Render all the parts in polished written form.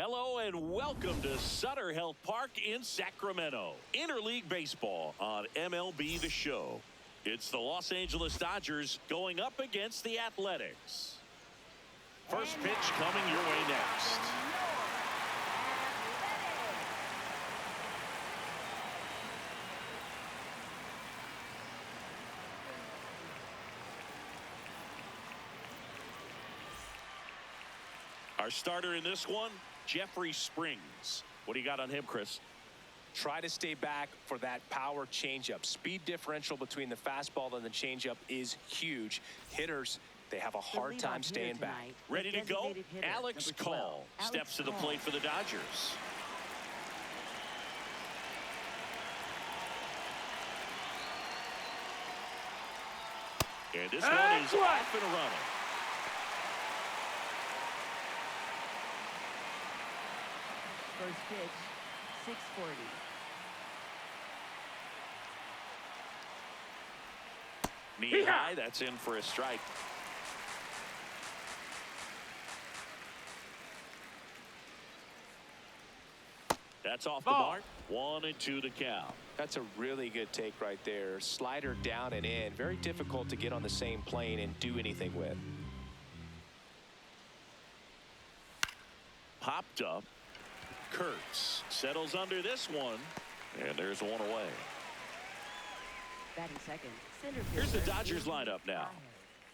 Hello and welcome to Sutter Health Park in Sacramento. Interleague baseball on MLB The Show. It's the Los Angeles Dodgers going up against the Athletics. First pitch coming your way next. Our starter in this one, Jeffrey Springs. What do you got on him, Chris? Try to stay back for that power changeup. Speed differential between the fastball and the changeup is huge. Hitters, they have a hard time staying back. Ready to go? Alex Call steps to the plate for the Dodgers. And this one is off and running. First pitch, 640. Knee high, that's in for a strike. That's off the mark. 1-2 to count. That's a really good take right there. Slider down and in. Very difficult to get on the same plane and do anything with. Popped up. Kurtz settles under this one, and there's one away. Batting second. Here's the Dodgers lineup now.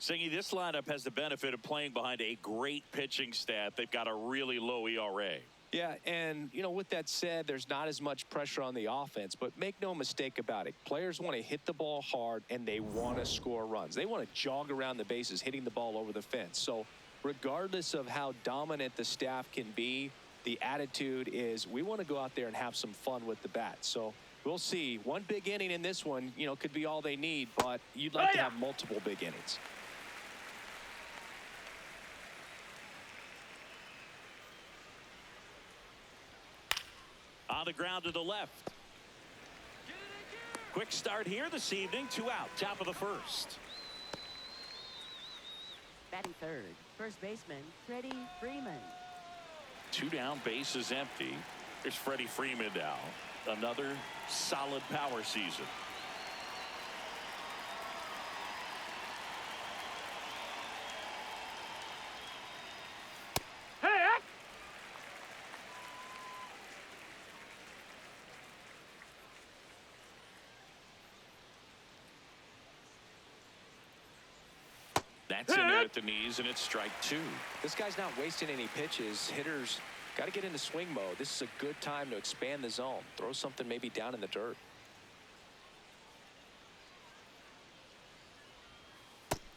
Singy, this lineup has the benefit of playing behind a great pitching staff. They've got a really low ERA. Yeah, and, you know, with that said, there's not as much pressure on the offense, but make no mistake about it. Players want to hit the ball hard, and they want to score runs. They want to jog around the bases, hitting the ball over the fence. So regardless of how dominant the staff can be, the attitude is we want to go out there and have some fun with the bat. So we'll see. One big inning in this one, you know, could be all they need, but you'd like to have multiple big innings. On the ground to the left. Quick start here this evening. 2 out. Top of the first. Batting third. First baseman, Freddie Freeman. 2 down, base is empty. There's Freddie Freeman now. Another solid power season. That's in there at the knees, and it's strike 2. This guy's not wasting any pitches. Hitters got to get into swing mode. This is a good time to expand the zone. Throw something maybe down in the dirt.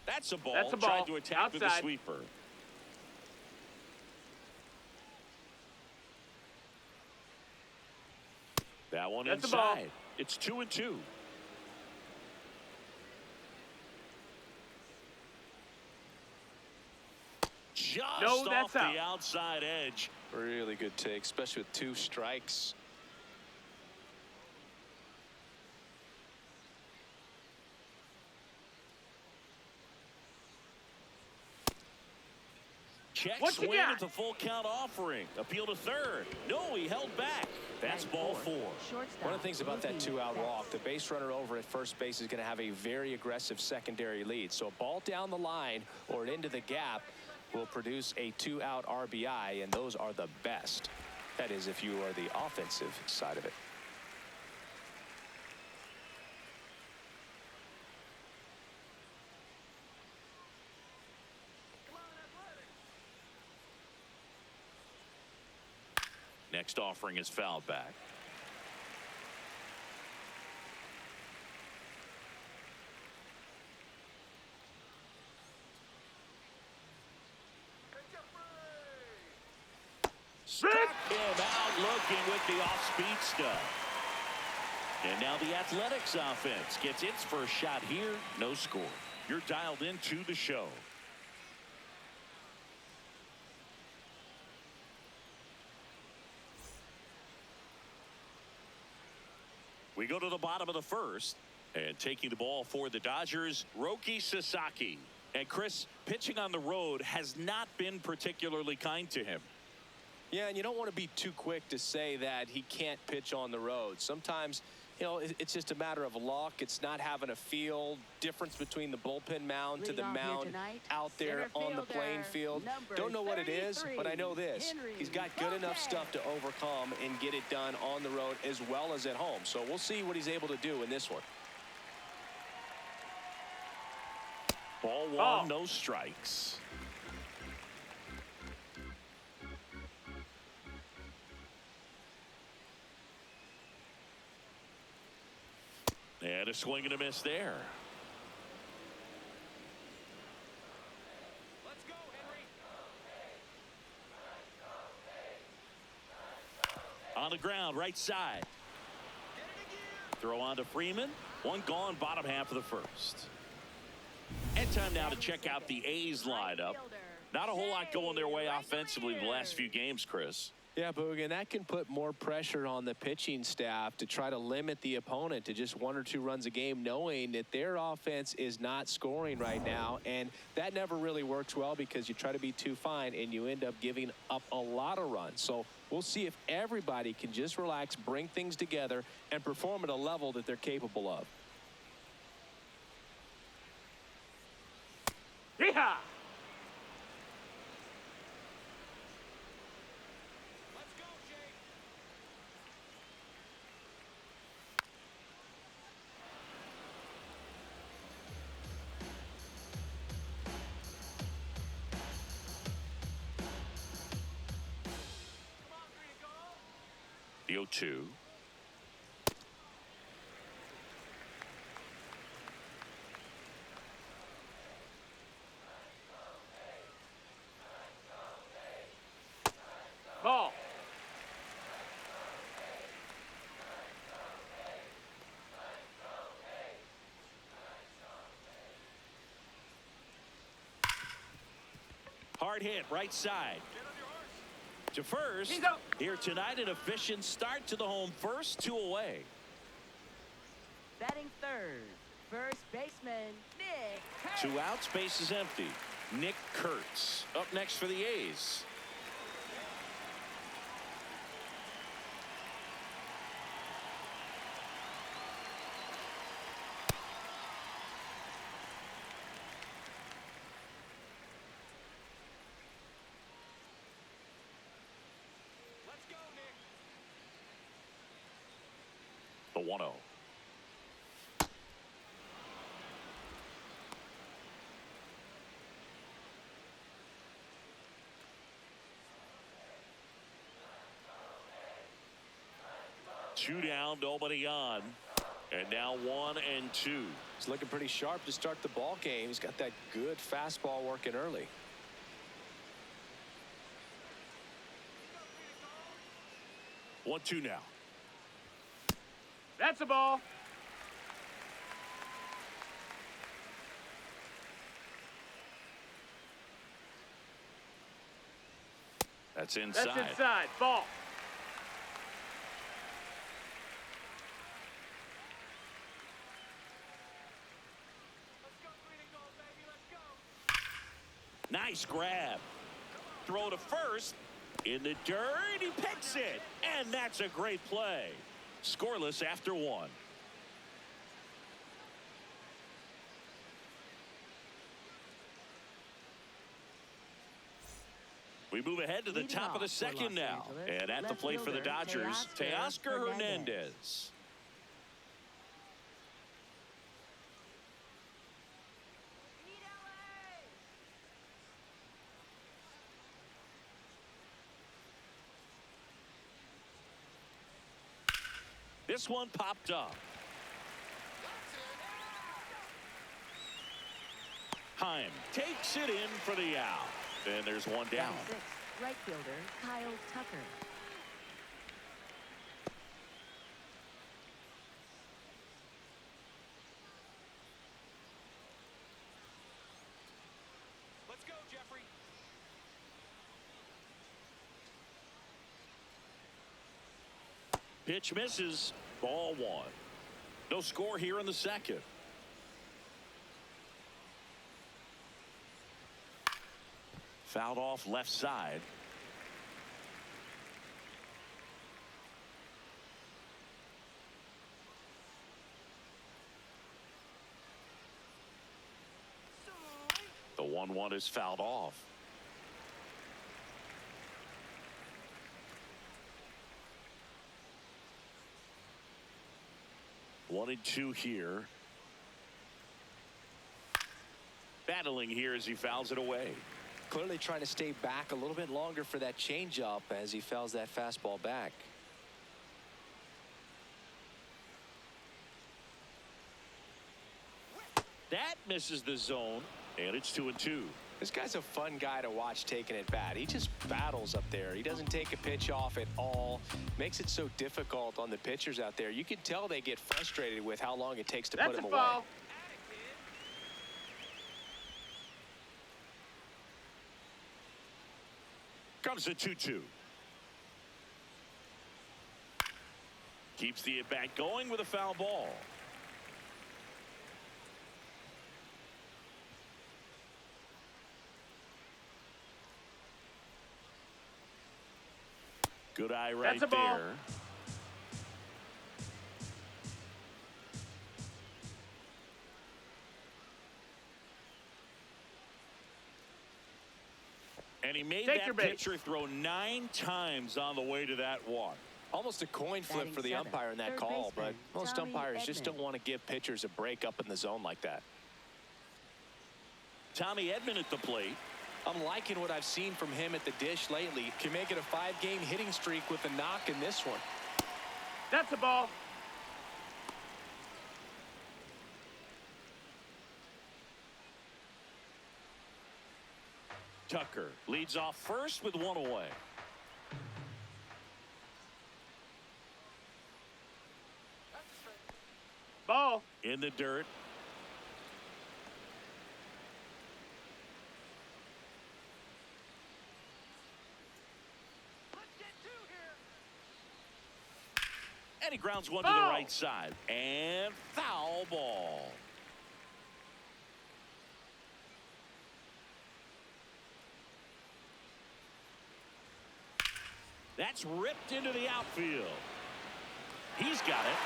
That's a ball. Tried to attack outside with the sweeper. That one inside. It's 2-2. Just off the outside edge. Really good take, especially with 2 strikes. Check swing at the full count offering. Appeal to third. No, he held back. That's ball 4. One of the things about that 2-out walk, the base runner over at first base is going to have a very aggressive secondary lead. So a ball down the line or into the gap will produce a 2-out RBI, and those are the best. That is, if you are the offensive side of it. Next offering is fouled back. Struck him out looking with the off-speed stuff. And now the Athletics offense gets its first shot here. No score. You're dialed into the show. We go to the bottom of the first. And taking the ball for the Dodgers, Roki Sasaki. And Chris, pitching on the road has not been particularly kind to him. Yeah, and you don't want to be too quick to say that he can't pitch on the road. Sometimes, you know, it's just a matter of luck. It's not having a feel difference between the bullpen mound to the mound out there on the playing field. Don't know what it is, but I know this. He's got good enough stuff to overcome and get it done on the road as well as at home. So we'll see what he's able to do in this one. Ball one, no strikes. And a swing and a miss there. Let's go, Henry. On the ground, right side. Throw on to Freeman. One gone, bottom half of the first. And time now to check out the A's lineup. Not a whole lot going their way offensively the last few games, Chris. Yeah, Boog, and that can put more pressure on the pitching staff to try to limit the opponent to just 1 or 2 runs a game, knowing that their offense is not scoring right now. And that never really works well because you try to be too fine and you end up giving up a lot of runs. So we'll see if everybody can just relax, bring things together, and perform at a level that they're capable of. Yeehaw! The 0-2. Ball. Hard hit, right side. To first. He's up. Here tonight, an efficient start to the home first, 2 away. Batting third, first baseman, Nick Kurtz. 2 outs, base is empty. Nick Kurtz up next for the A's. Let's go, Nick. The 1-0. Two down, nobody on. And now 1 and 2. He's looking pretty sharp to start the ball game. He's got that good fastball working early. One, 2 now. That's a ball. That's inside. That's inside. Ball. Nice grab. Throw to first. In the dirt, he picks it. And that's a great play. Scoreless after 1. We move ahead to the top of the second now. And at the plate for the Dodgers, Teoscar Hernandez. This one popped up. Heim takes it in for the out. And there's one down. Six, right fielder, Kyle Tucker. Let's go, Jeffrey. Pitch misses. Ball 1. No score here in the second. Fouled off left side. 1-1 is fouled off. One and two here. Battling here as he fouls it away. Clearly trying to stay back a little bit longer for that changeup as he fouls that fastball back. That misses the zone, and it's 2-2. This guy's a fun guy to watch taking at bat. He just battles up there. He doesn't take a pitch off at all. Makes it so difficult on the pitchers out there. You can tell they get frustrated with how long it takes to put him away. Foul. Comes the 2-2. Keeps the at-bat going with a foul ball. Good eye right That's a ball. there. And he made Take your that bait. pitcher throw 9 times on the way to that walk. Almost a coin flip Batting for the seventh, umpire in that third call, but baseman, most Tommy umpires just Edman. don't want to give pitchers a break up in the zone like that. Tommy Edman at the plate. I'm liking what I've seen from him at the dish lately. Can make it a 5-game hitting streak with a knock in this one. That's a ball. Tucker leads off first with 1 away. Ball. In the dirt. And he grounds one to the Foul. right side. And foul ball. That's ripped into the outfield. He's got it.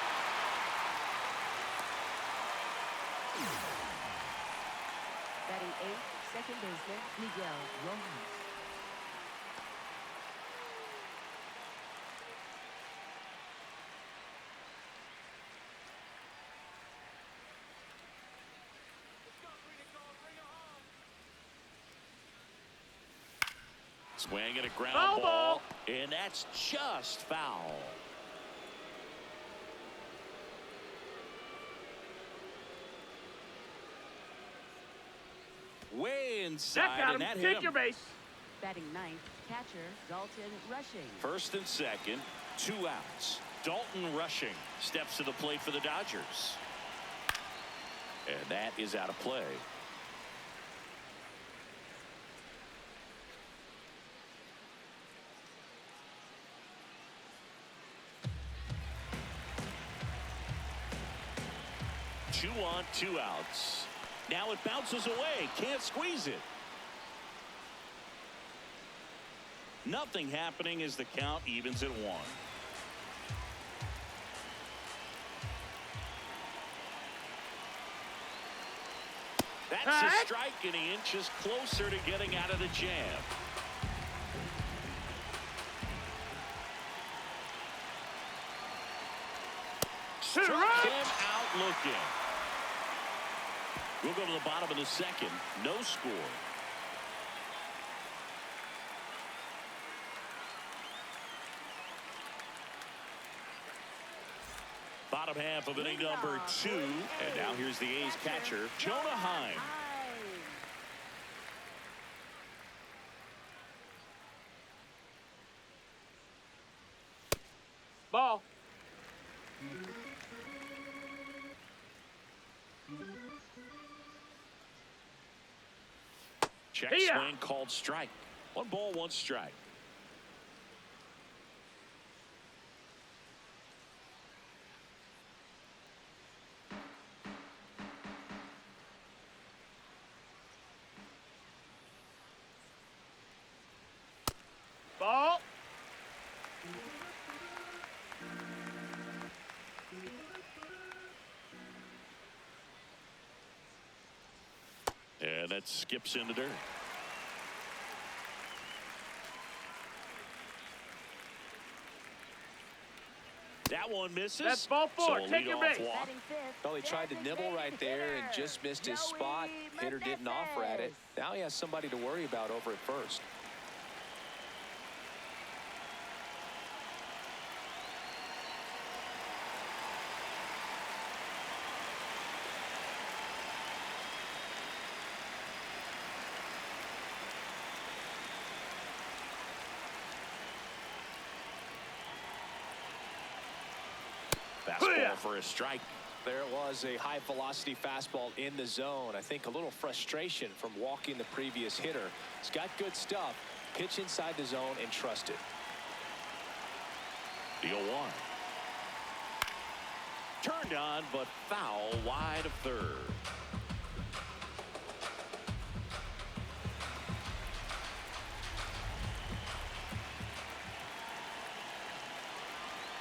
Batting eighth, second baseman, Miguel Rojas. Swing and a ground Foul ball. ball. And that's just foul. Way inside, That got and that him. hit Take him. your base. Batting ninth, catcher, Dalton Rushing. First and second, 2 outs. Dalton Rushing steps to the plate for the Dodgers. And that is out of play. Two on, 2 outs. Now it bounces away. Can't squeeze it. Nothing happening as the count evens at 1. That's a strike, and he inches closer to getting out of the jam. Struck him out looking. We'll go to the bottom of the second. No score. Bottom half of inning number 2. And now here's the A's catcher, Jonah Heim. Ball. Check Hiya. swing called strike. 1 ball, 1 strike. Ball. And And that skips into dirt. That one misses. That's ball four. So Take your leadoff base. walk. Batting fifth. Well, he tried to nibble right there and just missed his spot. Hitter didn't offer at it. Now he has somebody to worry about over at first. Fastball for a strike. There it was, a high-velocity fastball in the zone. I think a little frustration from walking the previous hitter. He's got good stuff. Pitch inside the zone and trust it. The 0-1. Turned on, but foul wide of third.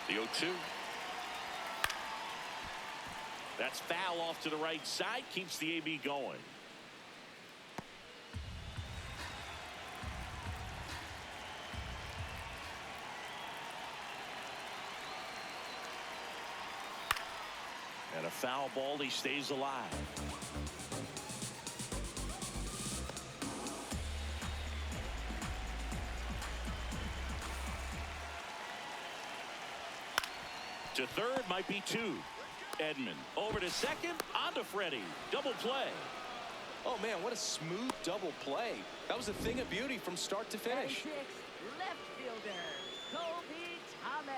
The 0-2. That's foul off to the right side. Keeps the AB going. And a foul ball. He stays alive. To third might be two. Edman over to second, on to Freddie. Double play. Oh, man, what a smooth double play. That was a thing of beauty from start to finish. Six, left fielder, Colby Thomas.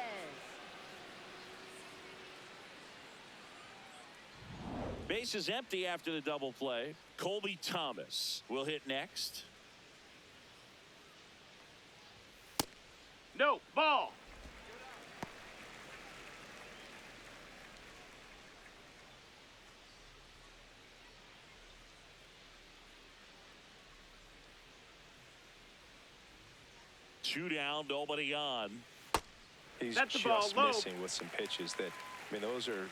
Base is empty after the double play. Colby Thomas will hit next. No, ball. Two down, nobody on. He's That's the just ball low. missing with some pitches that, I mean,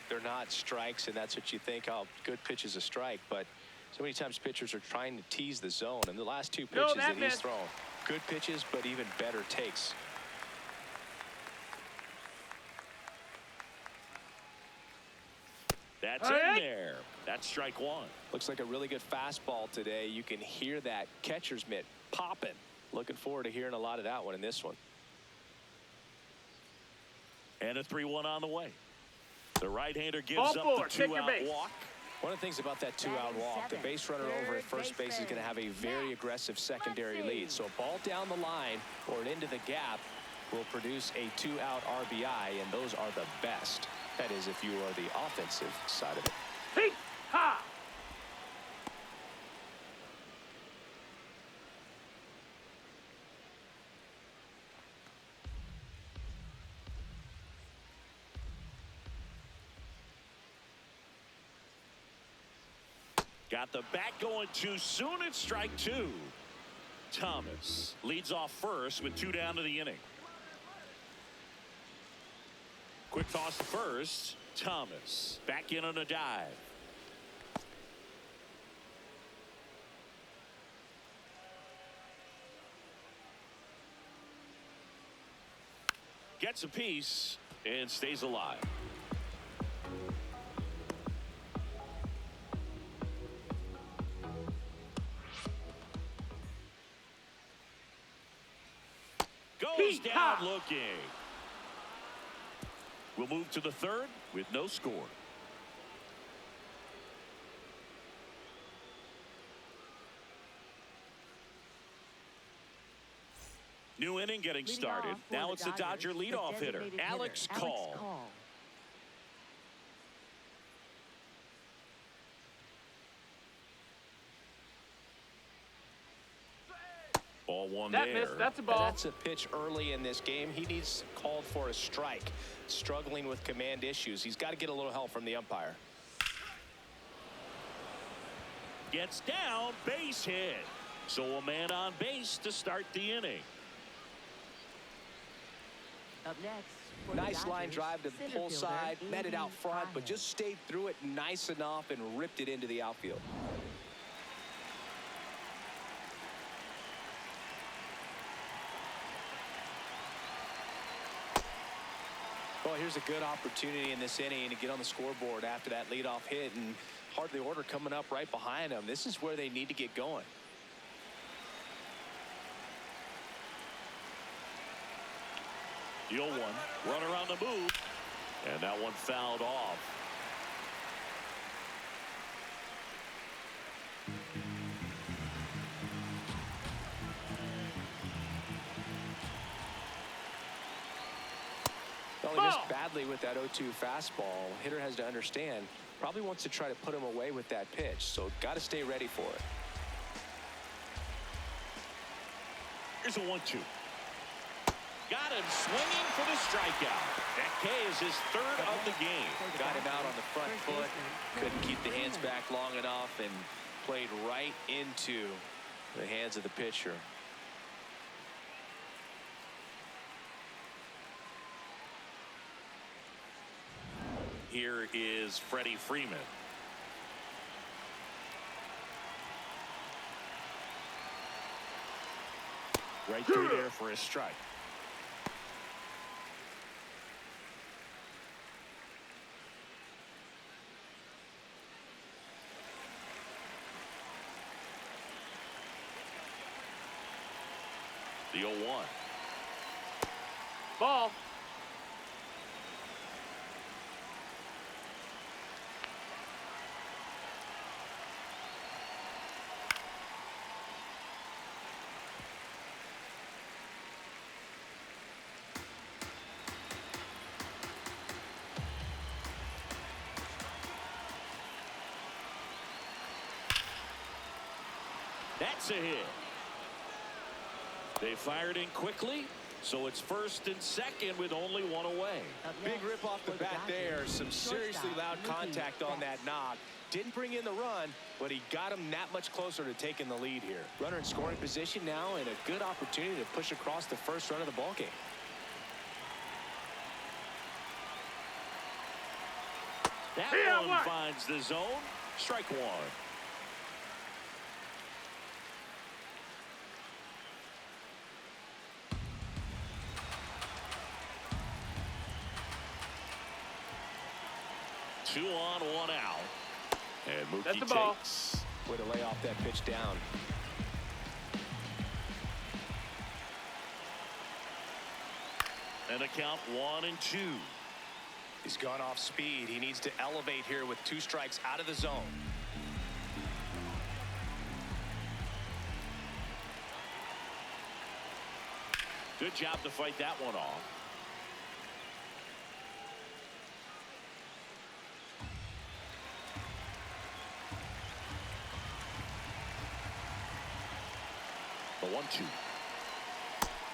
they're not strikes, and that's what you think, oh, good pitch is a strike, but so many times pitchers are trying to tease the zone, and the last two pitches that he's missed. thrown, good pitches, but even better takes. That's All in right. there. That's strike one. Looks like a really good fastball today. You can hear that catcher's mitt popping. Looking forward to hearing a lot of that one in this one. And a 3-1 on the way. The right-hander gives Ball up four. the Take your two-out base. walk. One of the things about that two-out walk, the base runner over at first base is going to have a very aggressive secondary lead. So a ball down the line or an into the gap will produce a two-out RBI, and those are the best. That is, if you are the offensive side of it. Hey, ha. Got the bat going too soon. It's strike two. Thomas leads off first with two down to the inning. Quick toss to first. Thomas back in on a dive. Gets a piece and stays alive. Goes down looking. We'll move to the third with no score. New inning getting Leading started. off for Now the it's the Dodger Dodgers, leadoff the hitter, designated Alex hitter, Call. Ball one That there. missed. That's a And ball. that's a pitch early in this game. He needs called for a strike. Struggling with command issues. He's got to get a little help from the umpire. Gets down, base hit. So a man on base to start the inning. Up next. for the Nice line Dodgers, drive to the center pull fielder, side, met it out Andy front, but Paez. just stayed through it nice enough and ripped it into the outfield. Well, here's a good opportunity in this inning to get on the scoreboard after that leadoff hit, and hardly order coming up right behind them. This is where they need to get going. The 0-1, runner on the move, and that one fouled off. Well, he missed badly with that 0-2 fastball. Hitter has to understand, probably wants to try to put him away with that pitch, so got to stay ready for it. Here's a 1-2. Got him swinging for the strikeout. That K is his third of the game. Got him out on the front foot. Couldn't keep the hands back long enough and played right into the hands of the pitcher. Here is Freddie Freeman. Right through there for a strike. The 0-1. Ball. That's a hit. They fired in quickly, so it's first and second with only one away. Big rip off the bat there. Some seriously loud contact on that knock. Didn't bring in the run, but he got him that much closer to taking the lead here. Runner in scoring position now, and a good opportunity to push across the first run of the ballgame. That one finds the zone. Strike one. Two on, one out. And Mookie That's the ball. takes. Way to lay off that pitch down. And a count 1-2. He's gone off speed. He needs to elevate here with 2 strikes out of the zone. Good job to fight that one off. The 1-2.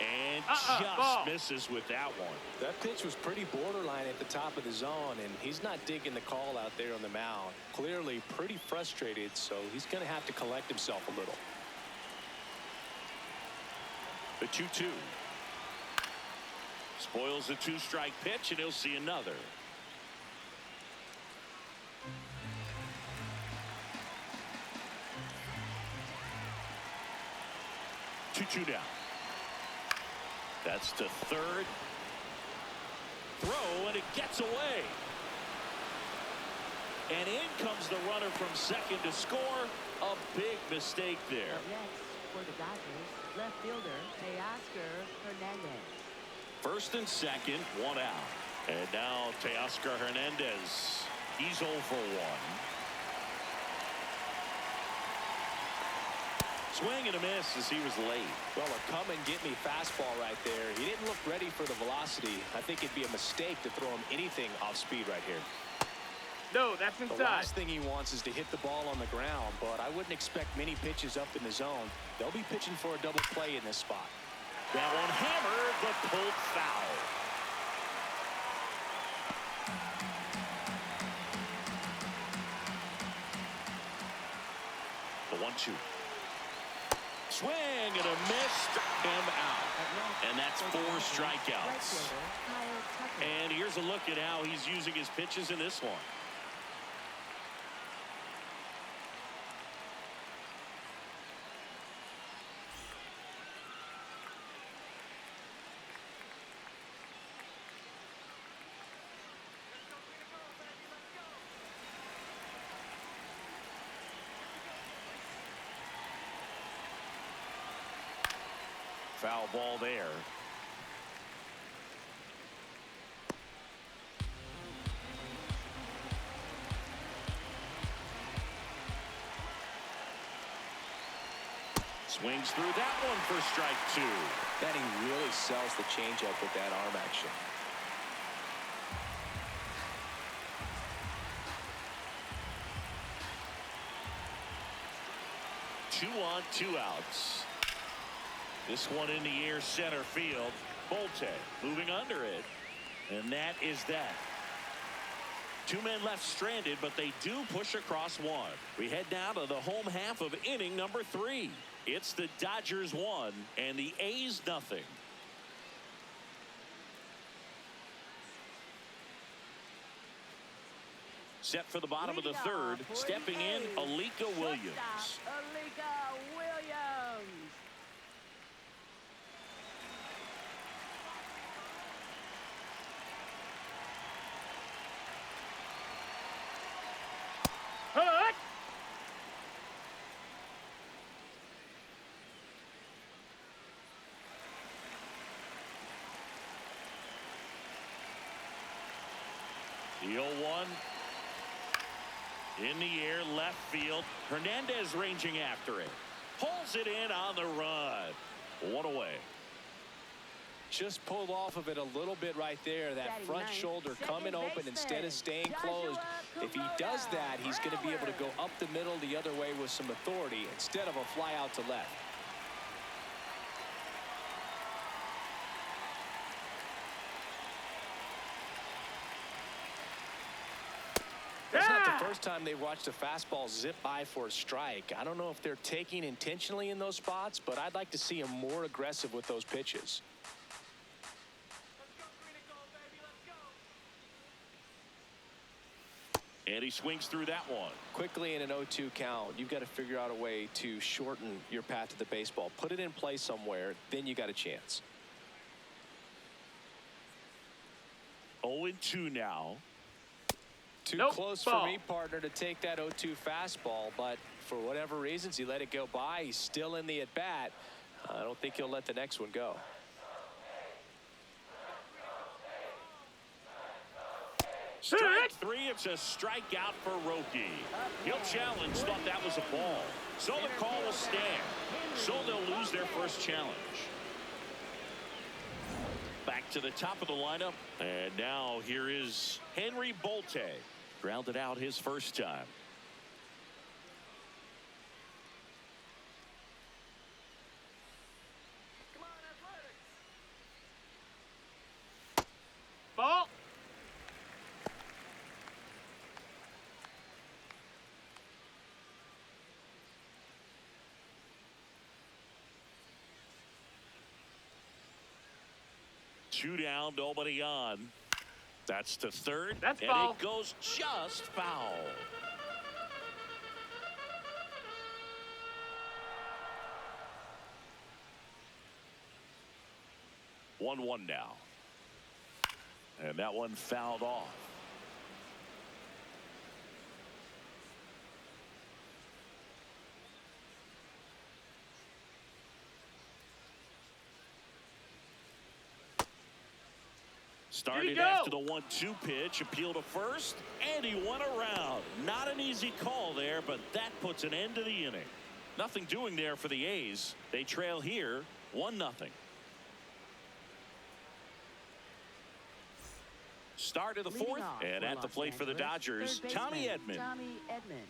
And just misses with that one. That pitch was pretty borderline at the top of the zone, and he's not digging the call out there on the mound. Clearly pretty frustrated, so he's going to have to collect himself a little. The 2-2. Spoils the 2-strike pitch, and he'll see another. Two down. That's to third. Throw, and it gets away. And in comes the runner from second to score. A big mistake there. Up next for the Dodgers, left fielder Teoscar Hernandez. First and second, one out. And now Teoscar Hernandez. He's 0 for 1. Swing and a miss as he was late. Well, a come-and-get-me fastball right there. He didn't look ready for the velocity. I think it'd be a mistake to throw him anything off speed right here. No, that's inside. The last thing he wants is to hit the ball on the ground, but I wouldn't expect many pitches up in the zone. They'll be pitching for a double play in this spot. That one hammered, but pulled foul. The 1-2. Swing and a miss, struck him out. And that's 4 strikeouts. And here's a look at how he's using his pitches in this one. Foul ball there. Swings through that one for strike 2. That he really sells the changeup with that arm action. 2 on, 2 outs. This one in the air, center field. Bolte moving under it. And that is that. 2 men left stranded, but they do push across 1. We head now to the home half of inning number 3. It's the Dodgers 1 and the A's nothing. Set for the bottom of the third, stepping in, Alika Williams. Alika Williams. Hut! The 0-1. In the air, left field. Hernandez ranging after it. Pulls it in on the run. 1 away. Just pulled off of it a little bit right there. That front shoulder coming open instead of staying closed. If he does that, he's going to be able to go up the middle the other way with some authority instead of a fly out to left. That's not the first time they've watched a fastball zip by for a strike. I don't know if they're taking intentionally in those spots, but I'd like to see him more aggressive with those pitches. And he swings through that one. Quickly in an 0-2 count, you've got to figure out a way to shorten your path to the baseball. Put it in play somewhere, then you got a chance. 0-2 now. Too Nope, close ball. for me, partner, to take that 0-2 fastball, but for whatever reasons, he let it go by. He's still in the at-bat. I don't think he'll let the next one go. Strike 3, it's a strikeout for Roki. He'll challenge, thought that was a ball. So the call will stand. So they'll lose their first challenge. Back to the top of the lineup. And now here is Henry Bolte. Grounded out his first time. Ball. Two down, nobody on. That's to third. That's and foul. it goes just foul. One now. And that one fouled off. Started after the 1-2 pitch, appeal to first, and he went around. Not an easy call there, but that puts an end to the inning. Nothing doing there for the A's. They trail here 1-0. Start of the Leading fourth, off and for at the Los plate for the Angeles, Dodgers, third Tommy baseman, Edman. Tommy Edman.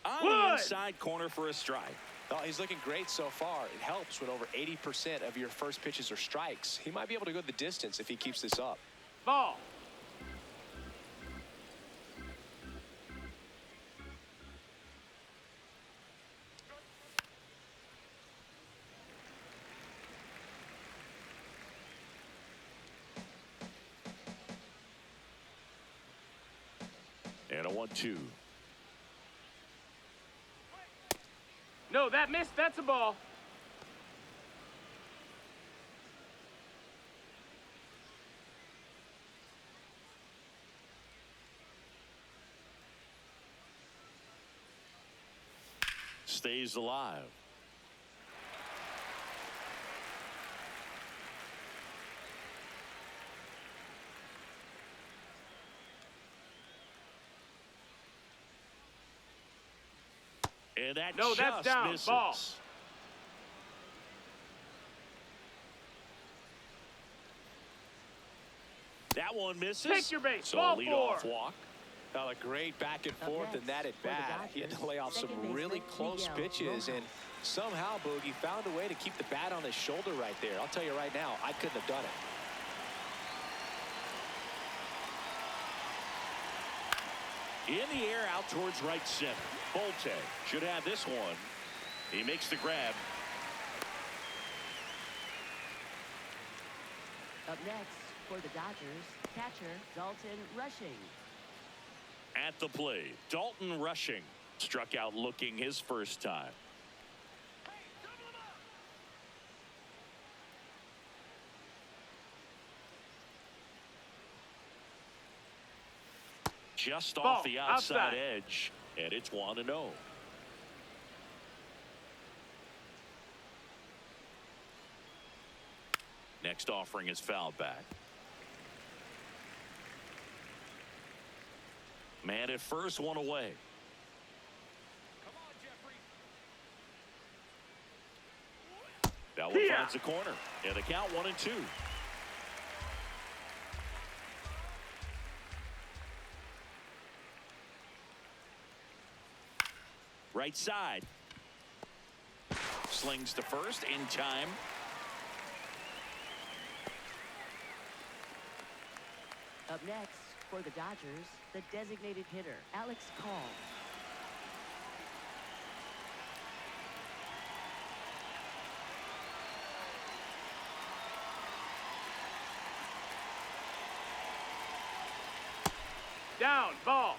On the inside corner for a strike. Oh, he's looking great so far. It helps when over 80% of your first pitches are strikes. He might be able to go the distance if he keeps this up. Ball. And a 1-2. No, that missed. That's a ball. stays alive. And that No, that's just down. misses. Ball. That one misses. Take your base. So Ball leadoff four. walk. Well, a great back and forth in that at bat. He had to lay off some really close pitches, and somehow Boogie found a way to keep the bat on his shoulder right there. I'll tell you right now, I couldn't have done it. In the air out towards right center. Bolte should have this one. He makes the grab. Up next for the Dodgers, catcher Dalton Rushing. At the plate, Dalton Rushing struck out looking his first time. Just Ball, off the outside outside. edge, and it's 1-0. Next offering is fouled back. Man at first, one away. Come on, Jeffrey. That one finds the corner, and the count 1-2. Right side. Slings to first in time. Up next for the Dodgers, the designated hitter Alex Call. Down. Ball.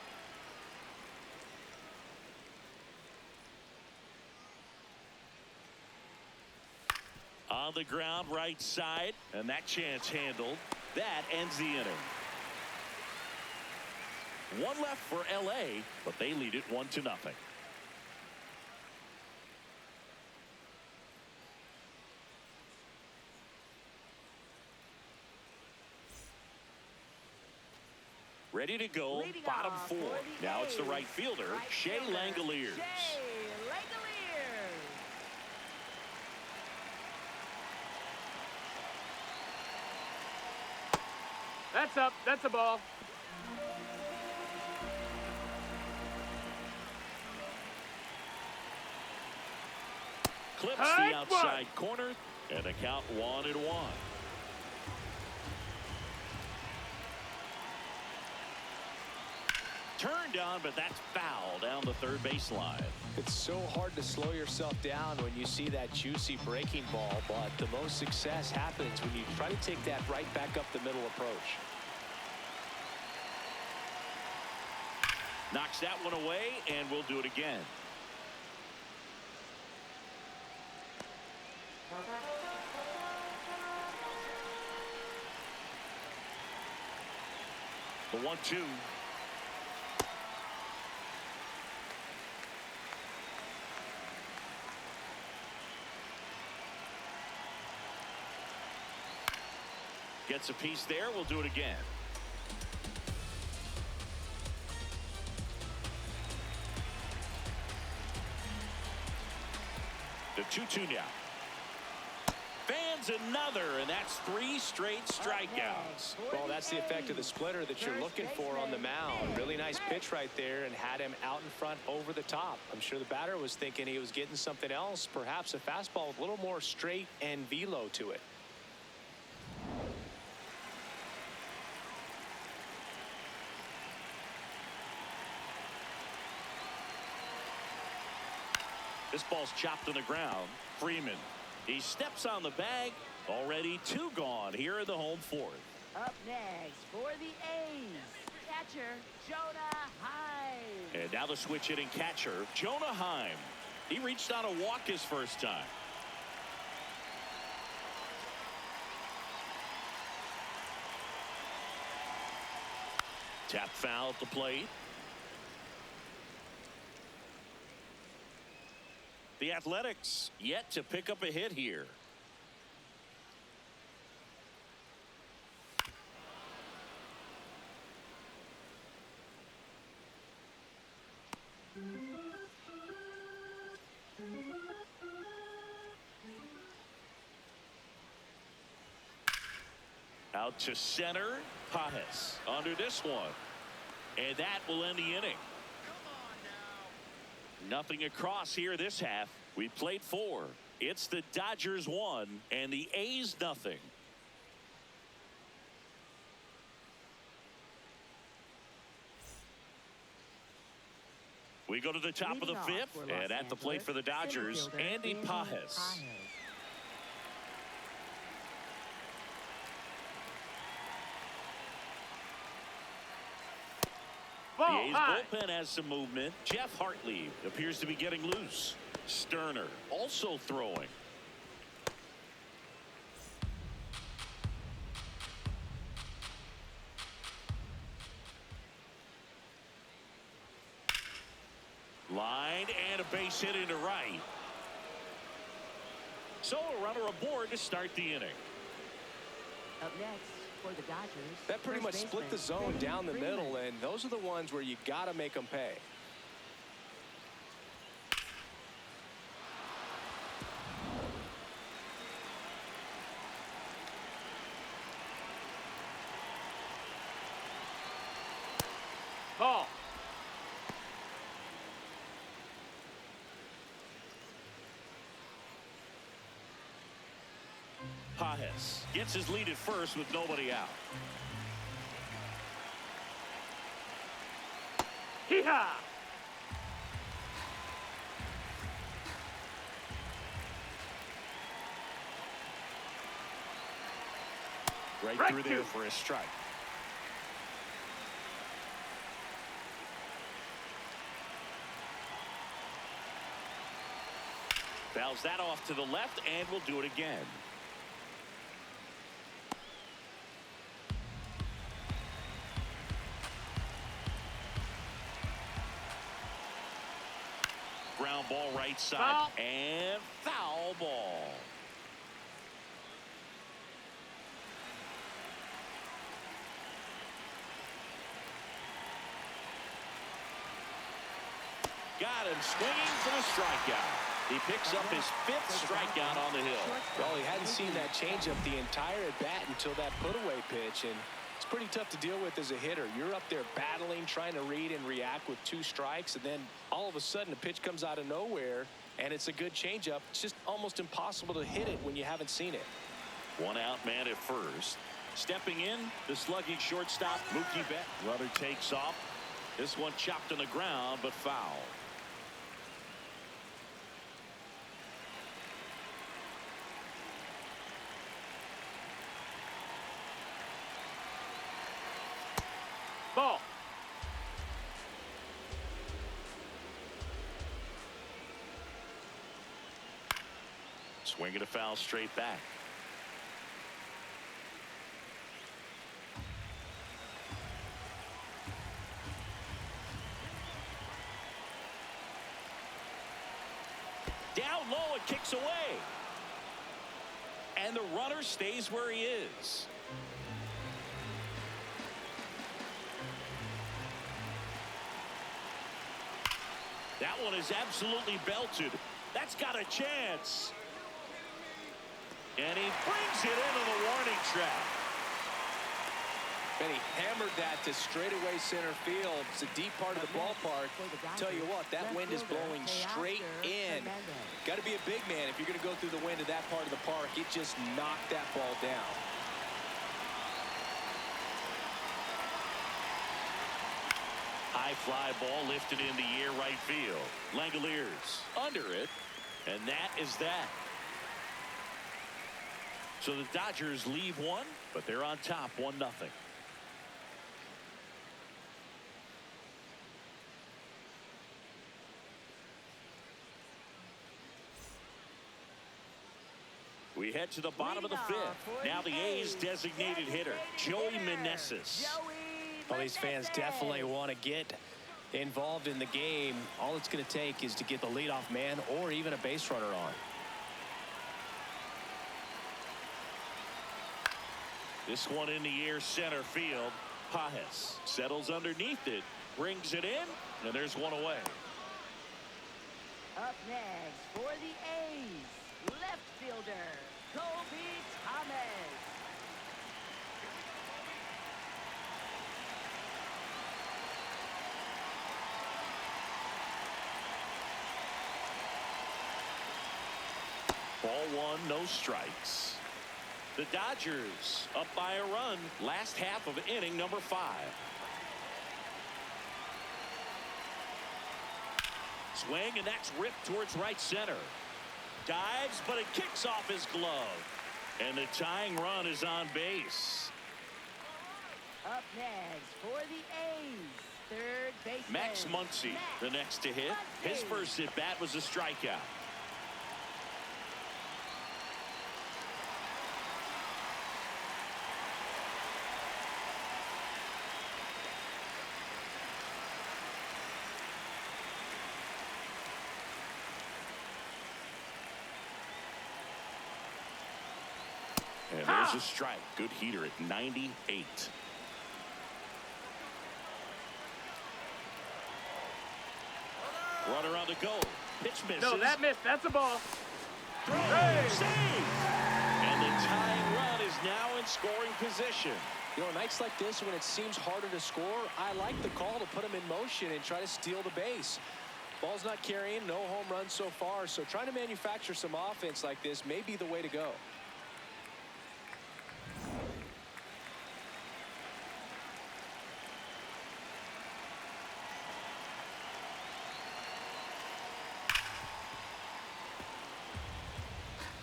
On the ground, right side, and that chance handled. That ends the inning. One left for LA, but they lead it 1-0. Ready to go, Leading bottom off four. for the Now it's the A's, right fielder, right Shea fielder, Langoliers. Shea Langoliers. That's up. That's a ball. Clips High the outside corner, and the count 1-1. Turned on, but that's foul down the third baseline. It's so hard to slow yourself down when you see that juicy breaking ball, but the most success happens when you try to take that right back up the middle approach. Knocks that one away, and we'll do it again. The 1-2. Gets a piece there. We'll do it again. The 2-2 now. Fans another, and that's 3 straight strikeouts. Well, that's the effect of the splitter that you're looking for on the mound. Really nice pitch right there and had him out in front over the top. I'm sure the batter was thinking he was getting something else, perhaps a fastball with a little more straight and velo to it. This ball's chopped on the ground. Freeman. He steps on the bag. Already 2 gone here in the home fourth. Up next for the A's, catcher Jonah Heim. And now the switch hitting catcher, Jonah Heim. He reached on a walk his first time. Tap foul at the plate. The Athletics yet to pick up a hit here. Out to center. Pajes under this one. And that will end the inning. Nothing across here this half. We played 4. It's the Dodgers 1 and the A's nothing. We go to the top of the 5th, and at the plate for the Dodgers, Andy Pajes. The A's bullpen has some movement. Jeff Hartley appears to be getting loose. Sterner also throwing. Line and a base hit into right. So a runner aboard to start the inning. Up next for the Dodgers. That pretty much split the zone down the middle, and those are the ones where you got to make them pay. Ball. Pajes gets his lead at first with nobody out. Hee-haw! Right through there for a strike. Fouls that off to the left, and we'll do it again. Ground ball right side. Foul. And foul ball. Got him swinging for the strikeout. He picks up his 5th strikeout on the hill. Well, he hadn't seen that changeup the entire at bat until that put-away pitch, and it's pretty tough to deal with as a hitter. You're up there battling, trying to read and react with 2 strikes, and then all of a sudden a pitch comes out of nowhere, and it's a good changeup. It's just almost impossible to hit it when you haven't seen it. 1 out man at first. Stepping in, the slugging shortstop, Mookie Betts. Runner takes off. This one chopped on the ground, but foul. Ball. Swinging a foul straight back. Down low, it kicks away. And the runner stays where he is. That one is absolutely belted. That's got a chance. And he brings it into the warning track. And he hammered that to straightaway center field. It's a deep part of the ballpark. Tell you what, that wind is blowing straight in. Got to be a big man if you're going to go through the wind of that part of the park. It just knocked that ball down. High fly ball lifted in the air right field. Langoliers under it, and that is that. So the Dodgers leave 1, but they're on top 1-0. We head to the bottom of the 5th. Now the A's designated hitter, Joey Meneses. Well, these fans definitely want to get involved in the game. All it's going to take is to get the leadoff man or even a base runner on. This one in the air center field. Pajes settles underneath it, brings it in, and there's one away. Up next for the A's, left fielder, Kobe Thomas. Ball one, no strikes. The Dodgers up by a run, last half of inning number 5. Swing, and that's ripped towards right center. Dives, but it kicks off his glove. And the tying run is on base. Up next for the A's, third baseman, Max Muncy, the next to hit. His first at bat was a strikeout. And there's a strike. Good heater at 98. Runner on the go. Pitch misses. No, that missed. That's a ball. Throw. Save. And the tying run is now in scoring position. You know, nights like this when it seems harder to score, I like the call to put him in motion and try to steal the base. Ball's not carrying, no home runs so far, so trying to manufacture some offense like this may be the way to go.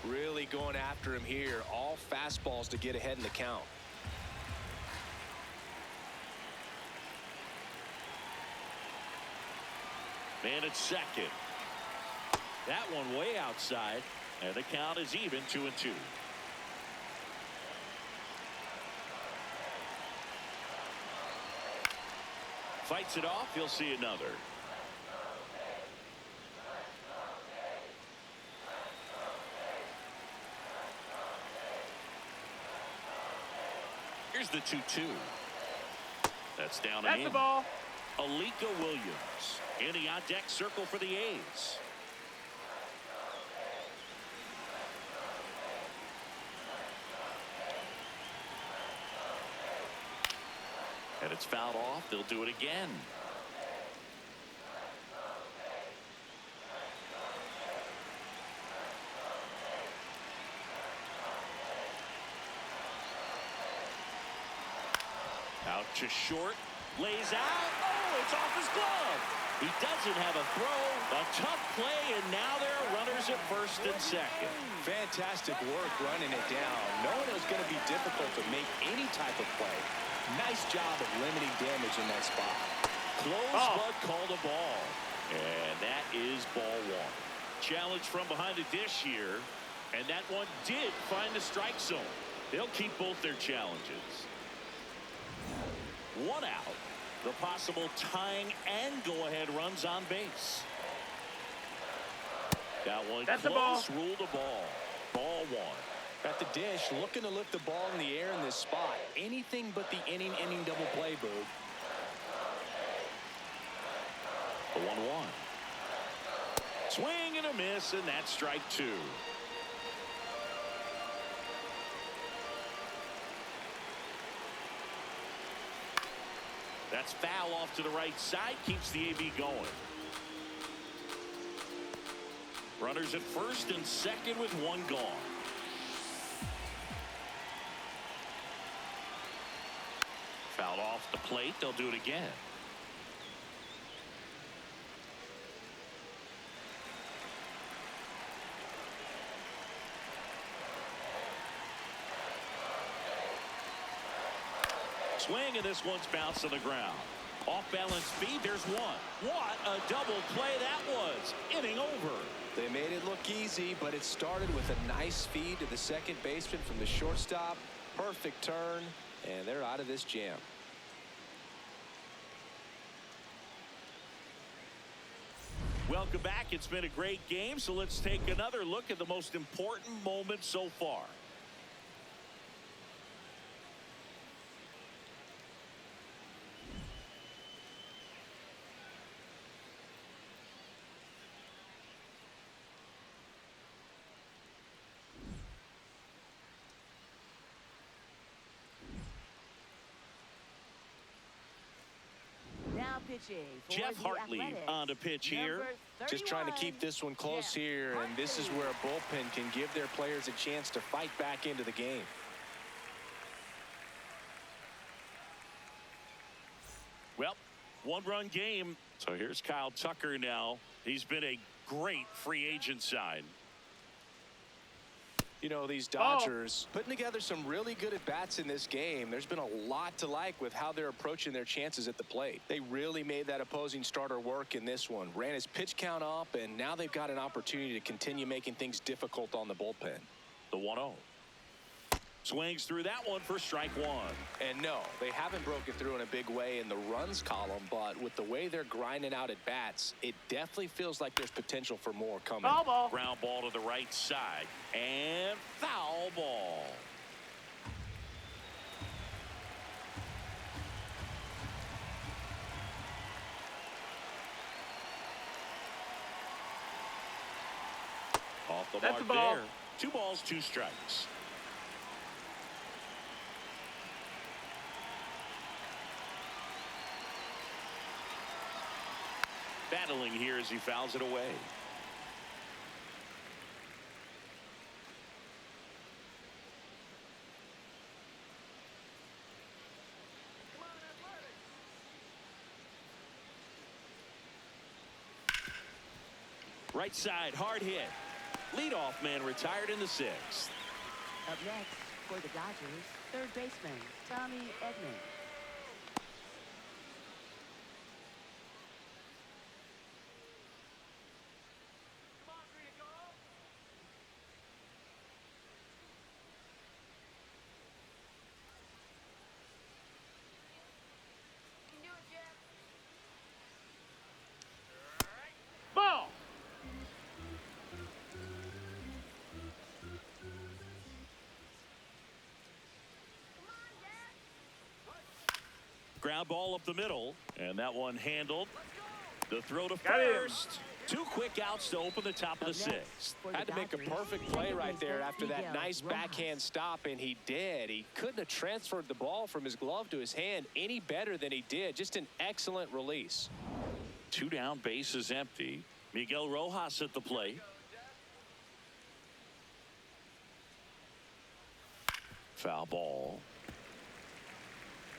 Really going after him here. All fastballs to get ahead in the count. Man at second. That one way outside. And the count is even, 2-2. Fights it off. He'll see another. Here's the 2-2. That's down and in. That's the ball. Alika Williams in the on-deck circle for the A's. And it's fouled off. They'll do it again. Out to short, lays out. Oh, it's off his glove. He doesn't have a throw. A tough play, and now there are runners at first and second. Fantastic work running it down. Knowing it was going to be difficult to make any type of play. Nice job of limiting damage in that spot. Close, but called a ball. And that is ball one. Challenge from behind the dish here. And that one did find the strike zone. They'll keep both their challenges. One out. The possible tying and go-ahead runs on base. That one That's close. Ruled a ball. Ball one. At the dish, looking to lift the ball in the air in this spot. Anything but the inning double play, Boog. The 1-1. Swing and a miss, and that's strike two. That's foul off to the right side. Keeps the AB going. Runners at first and second with one gone. Fouled off the plate. They'll do it again. Swing, and this one's bounced to the ground. Off balance speed, there's one. What a double play that was. Inning over. They made it look easy, but it started with a nice feed to the second baseman from the shortstop. Perfect turn, and they're out of this jam. Welcome back. It's been a great game, so let's take another look at the most important moment so far. Now pitching for Jeff the Hartley Athletics, on the pitch here. number Just trying to 31, keep this one close Jeff here, and this is Hartley. where a bullpen can give their players a chance to fight back into the game. Well, one-run game. So here's Kyle Tucker now. He's been a great free agent sign. You know, these Dodgers putting together some really good at-bats in this game. There's been a lot to like with how they're approaching their chances at the plate. They really made that opposing starter work in this one. Ran his pitch count up, and now they've got an opportunity to continue making things difficult on the bullpen. The 1-0. Swings through that one for strike one. And no, they haven't broken through in a big way in the runs column, but with the way they're grinding out at bats, it definitely feels like there's potential for more coming. Foul ball. Ground ball to the right side. And foul ball. Off the That's mark a ball. there. 2 balls, 2 strikes. Battling here as he fouls it away. Right side, hard hit. Leadoff man retired in the 6th. Up next for the Dodgers, third baseman Tommy Edman. Ball. Ground ball up the middle, and that one handled. The throw to Got him. first. 2 quick outs to open the top of the 6th. For the Had to make a Dodgers, perfect play right there second after that baseman nice Miguel backhand stop, and he did. He couldn't have transferred the ball from his glove to his hand any better than he did. Just an excellent release. 2 down, base is empty. Miguel Rojas at the plate. Foul ball.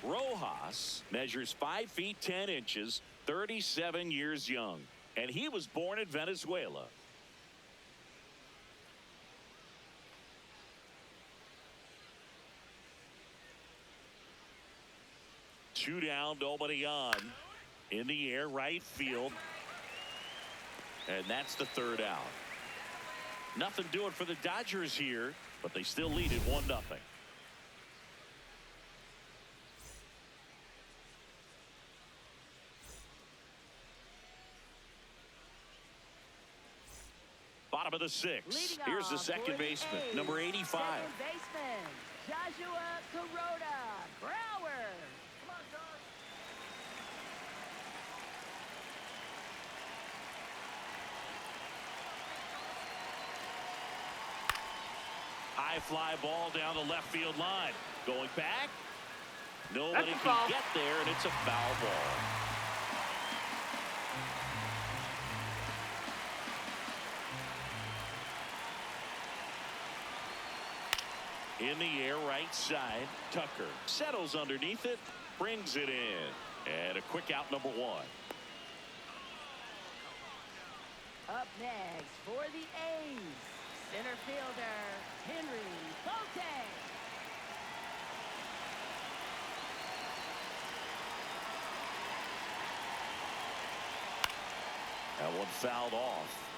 Rojas measures 5 feet 10 inches, 37 years young, and he was born in Venezuela. Two down, nobody on. In the air, right field. And that's the 3rd out. Nothing doing for the Dodgers here, but they still lead it 1-0. Bottom of the 6th. Leading Here's the off second for the baseman, A's, number 85. second baseman Joshua Kuroda. Brower. High fly ball down the left field line. Going back. Nobody That's a can foul. get there, and it's a foul ball. In the air, right side. Tucker settles underneath it, brings it in. And a quick out, number 1. Up next for the A's, center fielder Henry Bote. That one fouled off.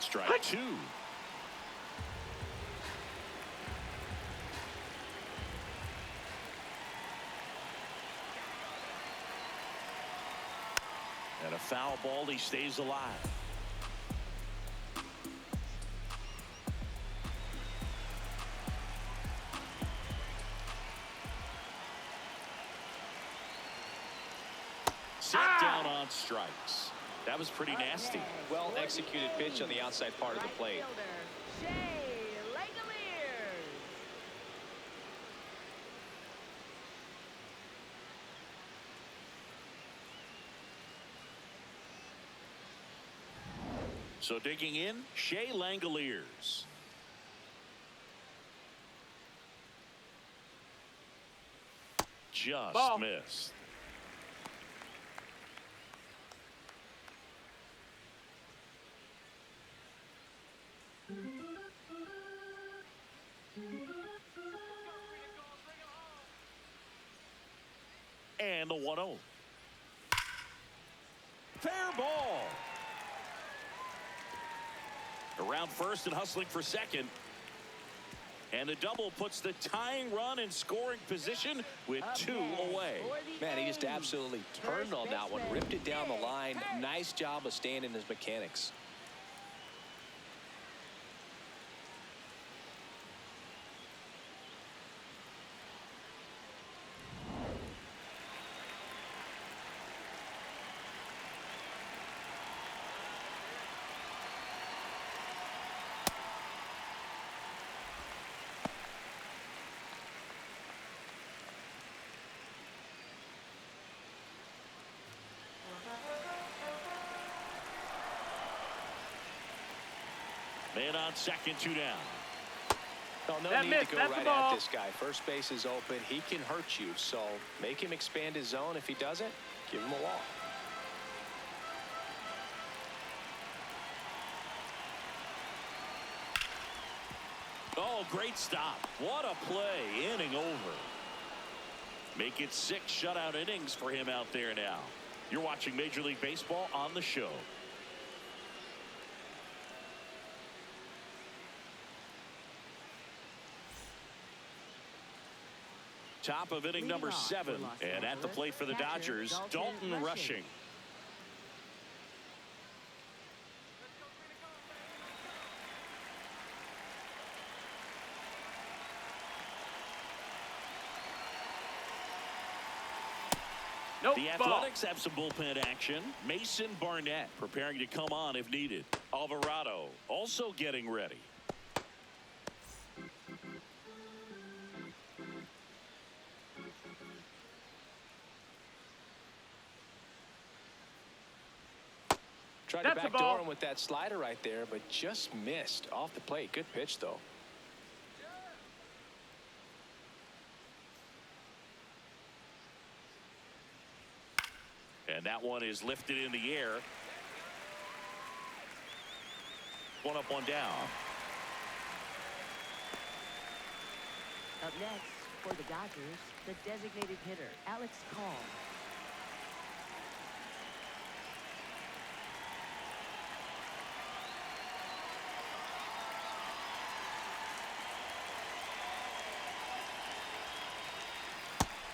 Strike 2. And a foul ball. He stays alive. Set down on strikes. That was pretty nasty. Well executed pitch on the outside part of the plate. So digging in, Shea Langoliers. Just Ball. missed. And the 1-0. Fair ball. Around first and hustling for second. And the double puts the tying run in scoring position with 2 away. Man, he just absolutely turned on that one. Ripped it down the line. Nice job of staying in his mechanics. Man on second, 2 down. Well, no need to go right at this guy. First base is open. He can hurt you. So make him expand his zone. If he doesn't, give him a walk. Oh, great stop. What a play. Inning over. Make it 6 shutout innings for him out there now. You're watching Major League Baseball on the show. Top of inning number 7. And at the plate for the Dodgers, Dalton Rushing. Nope, the Athletics have some bullpen action. Mason Barnett preparing to come on if needed. Alvarado also getting ready. Tried to backdoor him with that slider right there, but just missed off the plate. Good pitch, though. And that one is lifted in the air. 1 up, 1 down. Up next for the Dodgers, the designated hitter, Alex Call.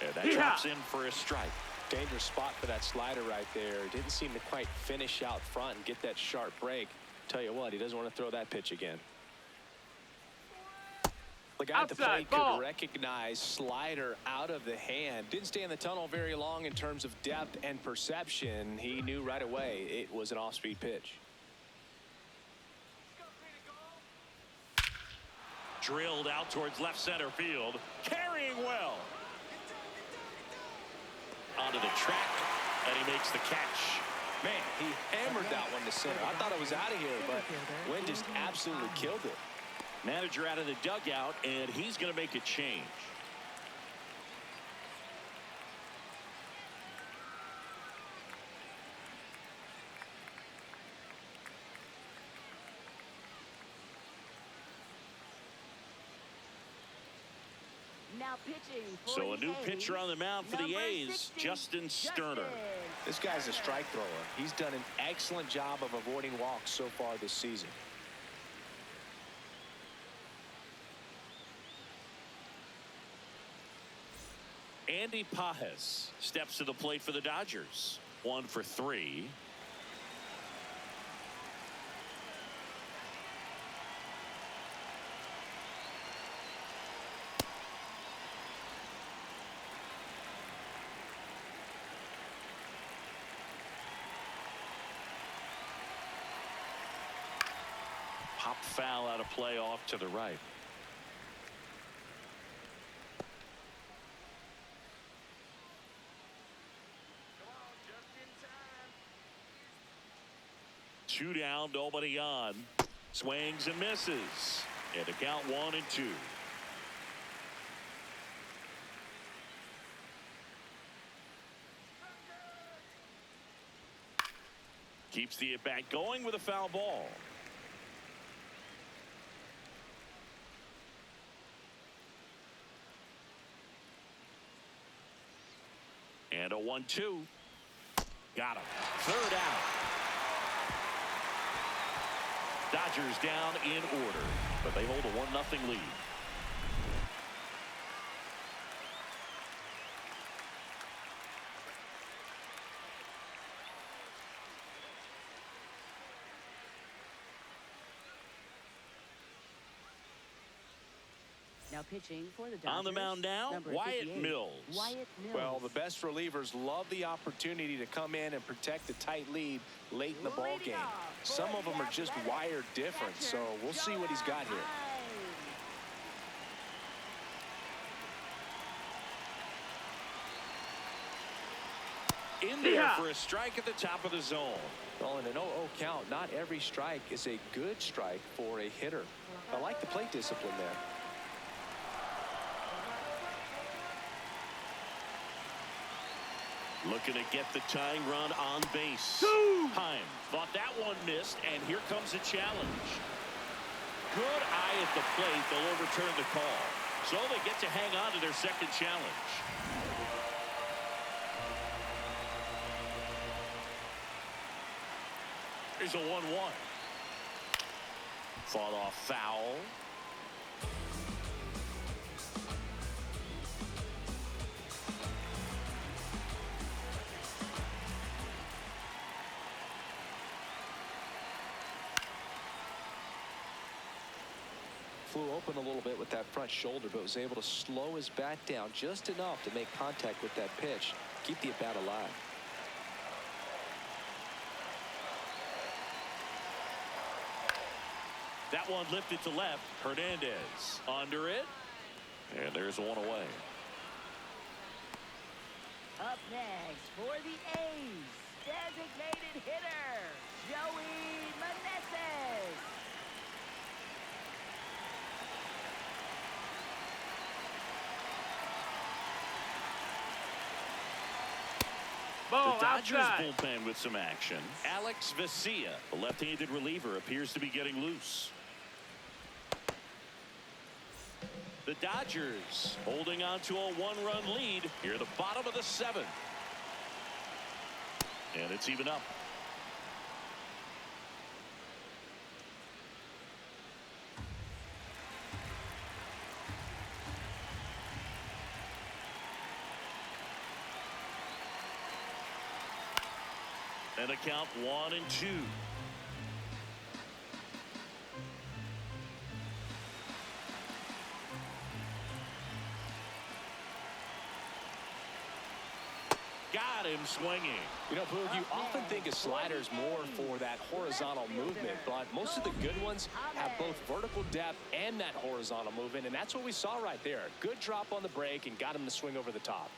And that drops in for a strike. Dangerous spot for that slider right there. Didn't seem to quite finish out front and get that sharp break. Tell you what, he doesn't want to throw that pitch again. The guy at the plate could recognize slider out of the hand. Didn't stay in the tunnel very long in terms of depth and perception. He knew right away it was an off-speed pitch. Drilled out towards left center field. Carrying well. Onto the track, and he makes the catch. Man, he hammered that one to center. I thought it was out of here, but Wynn just absolutely killed it. Manager out of the dugout, and he's going to make a change. Now pitching for So a new the pitcher on the mound for the number A's, 60, Justin Sterner. This guy's a strike thrower. He's done an excellent job of avoiding walks so far this season. Andy Pajes steps to the plate for the Dodgers. 1 for 3. Pop foul out of play off to the right. Two down, nobody on. Swings and misses. And a count 1 and 2. Keeps the at bat going with a foul ball. And a 1-2. Got him. Third out. Dodgers down in order, but they hold a 1-0 lead. Now pitching for the Dodgers. On the mound now, number Wyatt 58, Mills. Wyatt Mills. Well, the best relievers love the opportunity to come in and protect the tight lead late in the ball game. Some of them are just wired different, so we'll see what he's got here. In there for a strike at the top of the zone. Well, in an 0-0 count, not every strike is a good strike for a hitter. I like the plate discipline there. Looking to get the tying run on base. Heim thought that one missed, and here comes a challenge. Good eye at the plate. They'll overturn the call. So they get to hang on to their second challenge. Here's a 1-1. Fought off foul. Flew open a little bit with that front shoulder, but was able to slow his bat down just enough to make contact with that pitch, keep the at bat alive. That one lifted to left. Hernandez under it, and there's one away. Up next for the A's, designated hitter, Joey Meneses. The Dodgers bullpen with some action. Alex Vesia, the left-handed reliever, appears to be getting loose. The Dodgers holding on to a 1-run lead here at the bottom of the 7th. And it's even up. And a count 1 and 2. Got him swinging. You know, Boog, you often think of sliders more for that horizontal movement, but most of the good ones have both vertical depth and that horizontal movement, and that's what we saw right there. Good drop on the break and got him to swing over the top.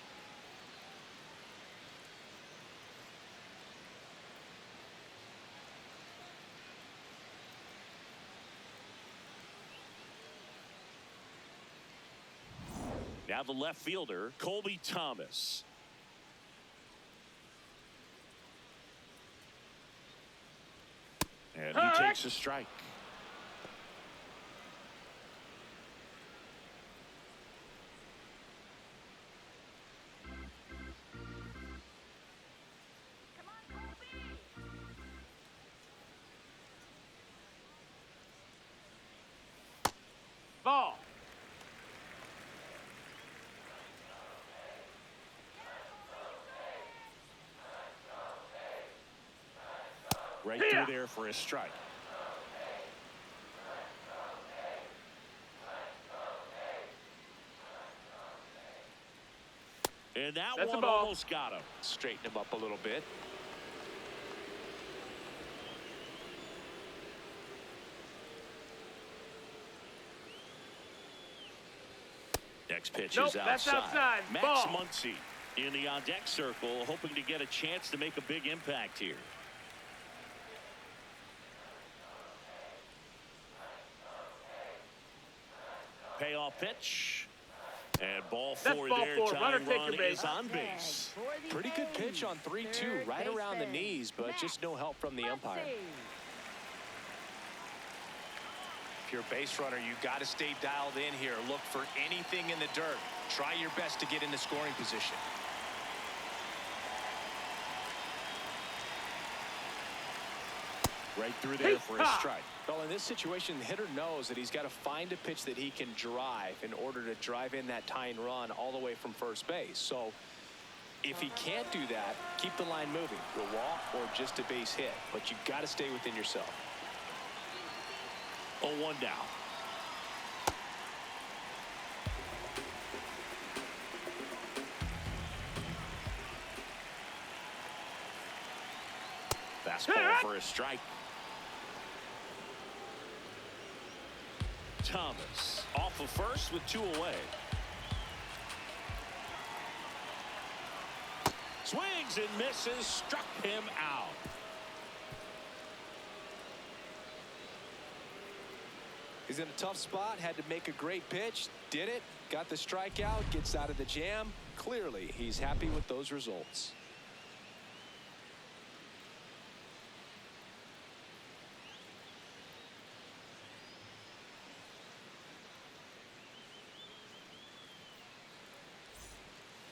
Now the left fielder, Colby Thomas. And he takes a strike. Ball. Right through there for a strike. And that one almost got him. Straighten him up a little bit. Next pitch Nope, is outside. that's outside. Max Ball. Muncy in the on-deck circle, hoping to get a chance to make a big impact here. Payoff pitch. And ball four there. Tying run is on base. Pretty good pitch on 3-2, right around the knees, but just no help from the umpire. If you're a base runner, you got to stay dialed in here. Look for anything in the dirt. Try your best to get into scoring position. Right through there for a strike. Well, in this situation, the hitter knows that he's got to find a pitch that he can drive in order to drive in that tying run all the way from first base. So if he can't do that, keep the line moving. Go walk or just a base hit. But you've got to stay within yourself. 0-1 down. Fastball for a strike. Thomas off of first with 2 away. Swings and misses, struck him out. He's in a tough spot, had to make a great pitch, did it, got the strikeout, gets out of the jam. Clearly, he's happy with those results.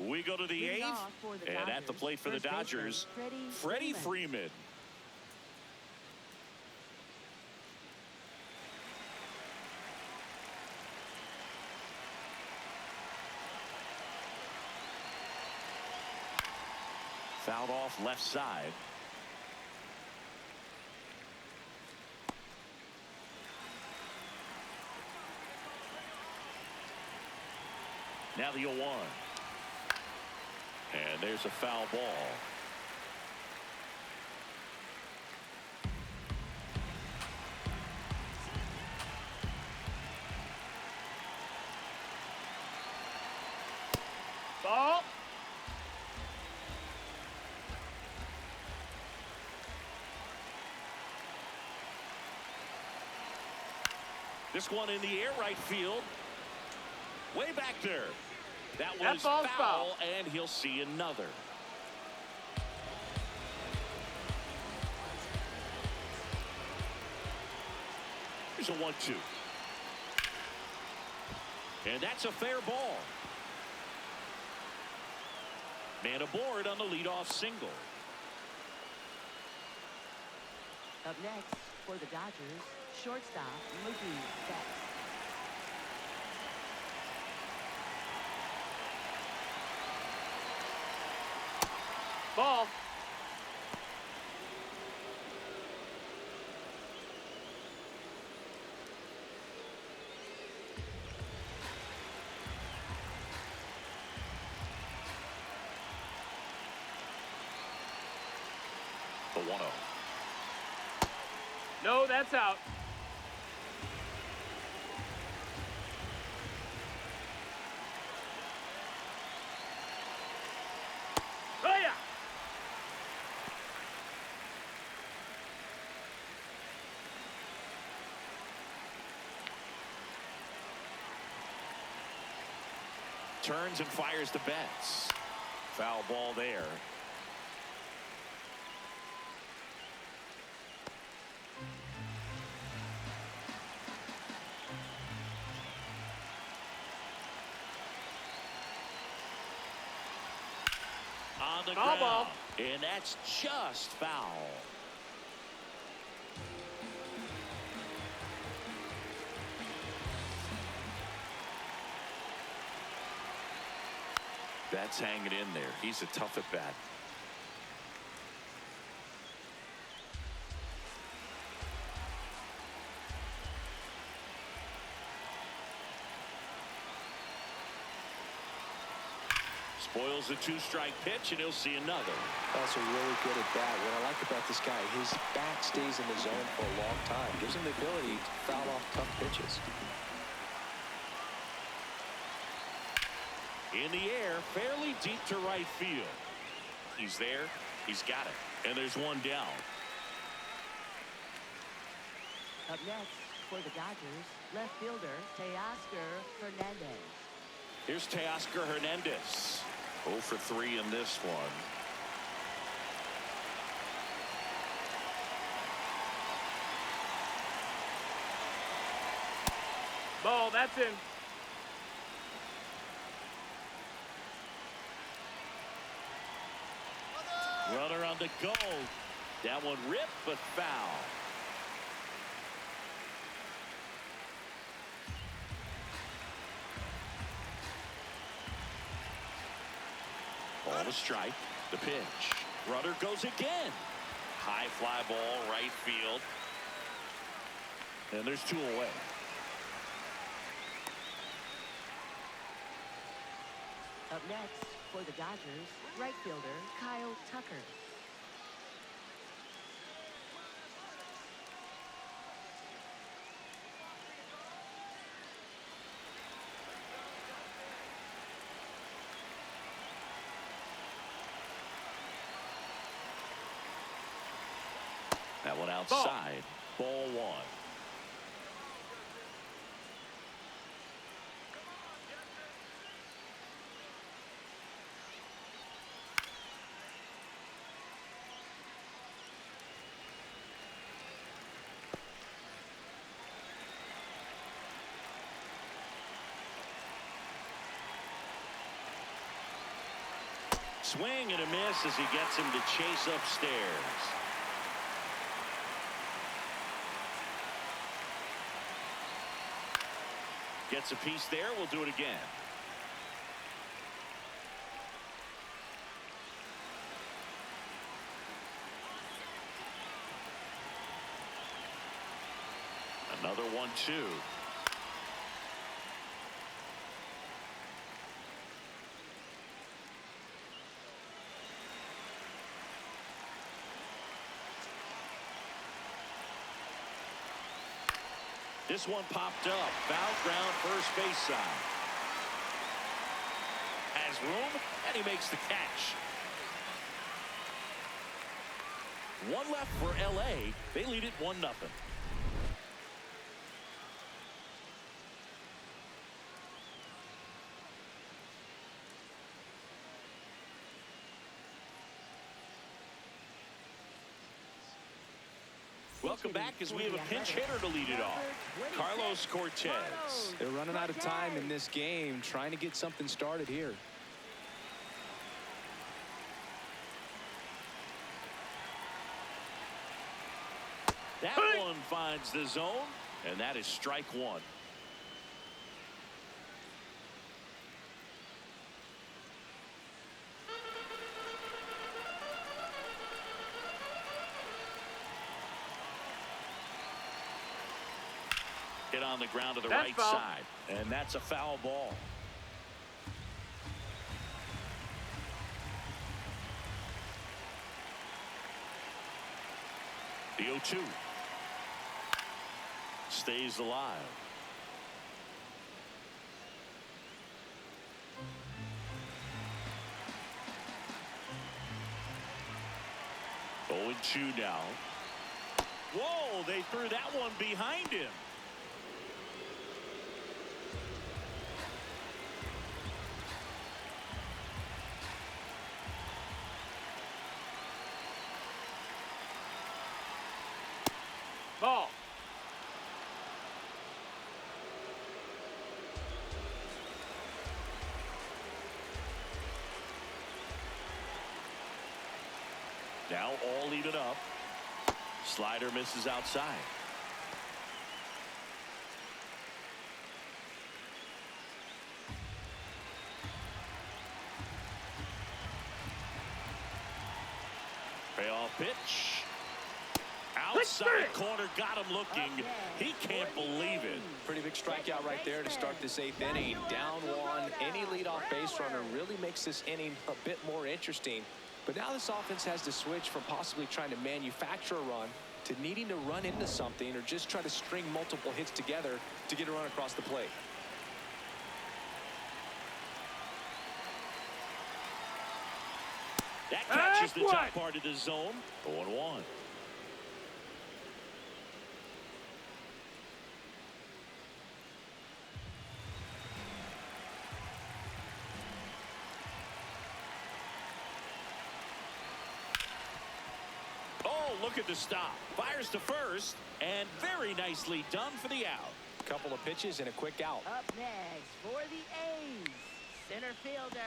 We go to the 8th, and at the plate for the Dodgers, Freddie Freeman. Fouled off left side. Now the 0-1. And there's a foul ball. Ball. This one in the air right field. Way back there. That was foul, and he'll see another. Here's a 1-2. And that's a fair ball. Man aboard on the leadoff single. Up next for the Dodgers, shortstop Mookie Betts. Ball. The 1-0. No, that's out. Oh, yeah. Turns and fires to Betts. Foul ball there. On the ground. Ball. And that's just foul. That's hanging in there. He's a tough at bat. Boils a two-strike pitch, and he'll see another. Also really good at bat. What I like about this guy, his bat stays in the zone for a long time. Gives him the ability to foul off tough pitches. In the air, fairly deep to right field. He's there. He's got it. And there's one down. Up next for the Dodgers, left fielder Teoscar Hernandez. Here's Teoscar Hernandez. 0 for 3 in this one. Ball, that's in. Runner on the go. That one ripped, but foul. Ball to strike. The pitch. Runner goes again. High fly ball, right field. And there's 2 away. Up next for the Dodgers, right fielder Kyle Tucker. That one outside. Ball 1. Swing and a miss as he gets him to chase upstairs. Gets a piece there. We'll do it again. Another 1-2. This one popped up. Foul ground, first base side. Has room, and he makes the catch. One left for LA. They lead it 1-0. Welcome back as we have a pinch hitter to lead it off. Carlos Cortez. They're running out of time in this game, trying to get something started here. That one finds the zone, and that is strike 1. Hit on the ground to the right side, and that's a foul ball. The 0-2 stays alive. Oh, 0-2 now. Whoa, they threw that one behind him. Ball. Now all even up. Slider misses outside. Payoff pitch. Outside corner, got him looking. He can't believe it. Pretty big strikeout right there to start this 8th inning. Down one. Any leadoff base runner really makes this inning a bit more interesting. But now this offense has to switch from possibly trying to manufacture a run to needing to run into something or just try to string multiple hits together to get a run across the plate. That catches the top part of the zone. 0-1. Oh, look at the stop. Fires to first, and very nicely done for the out. Couple of pitches and a quick out. Up next for the A's, center fielder.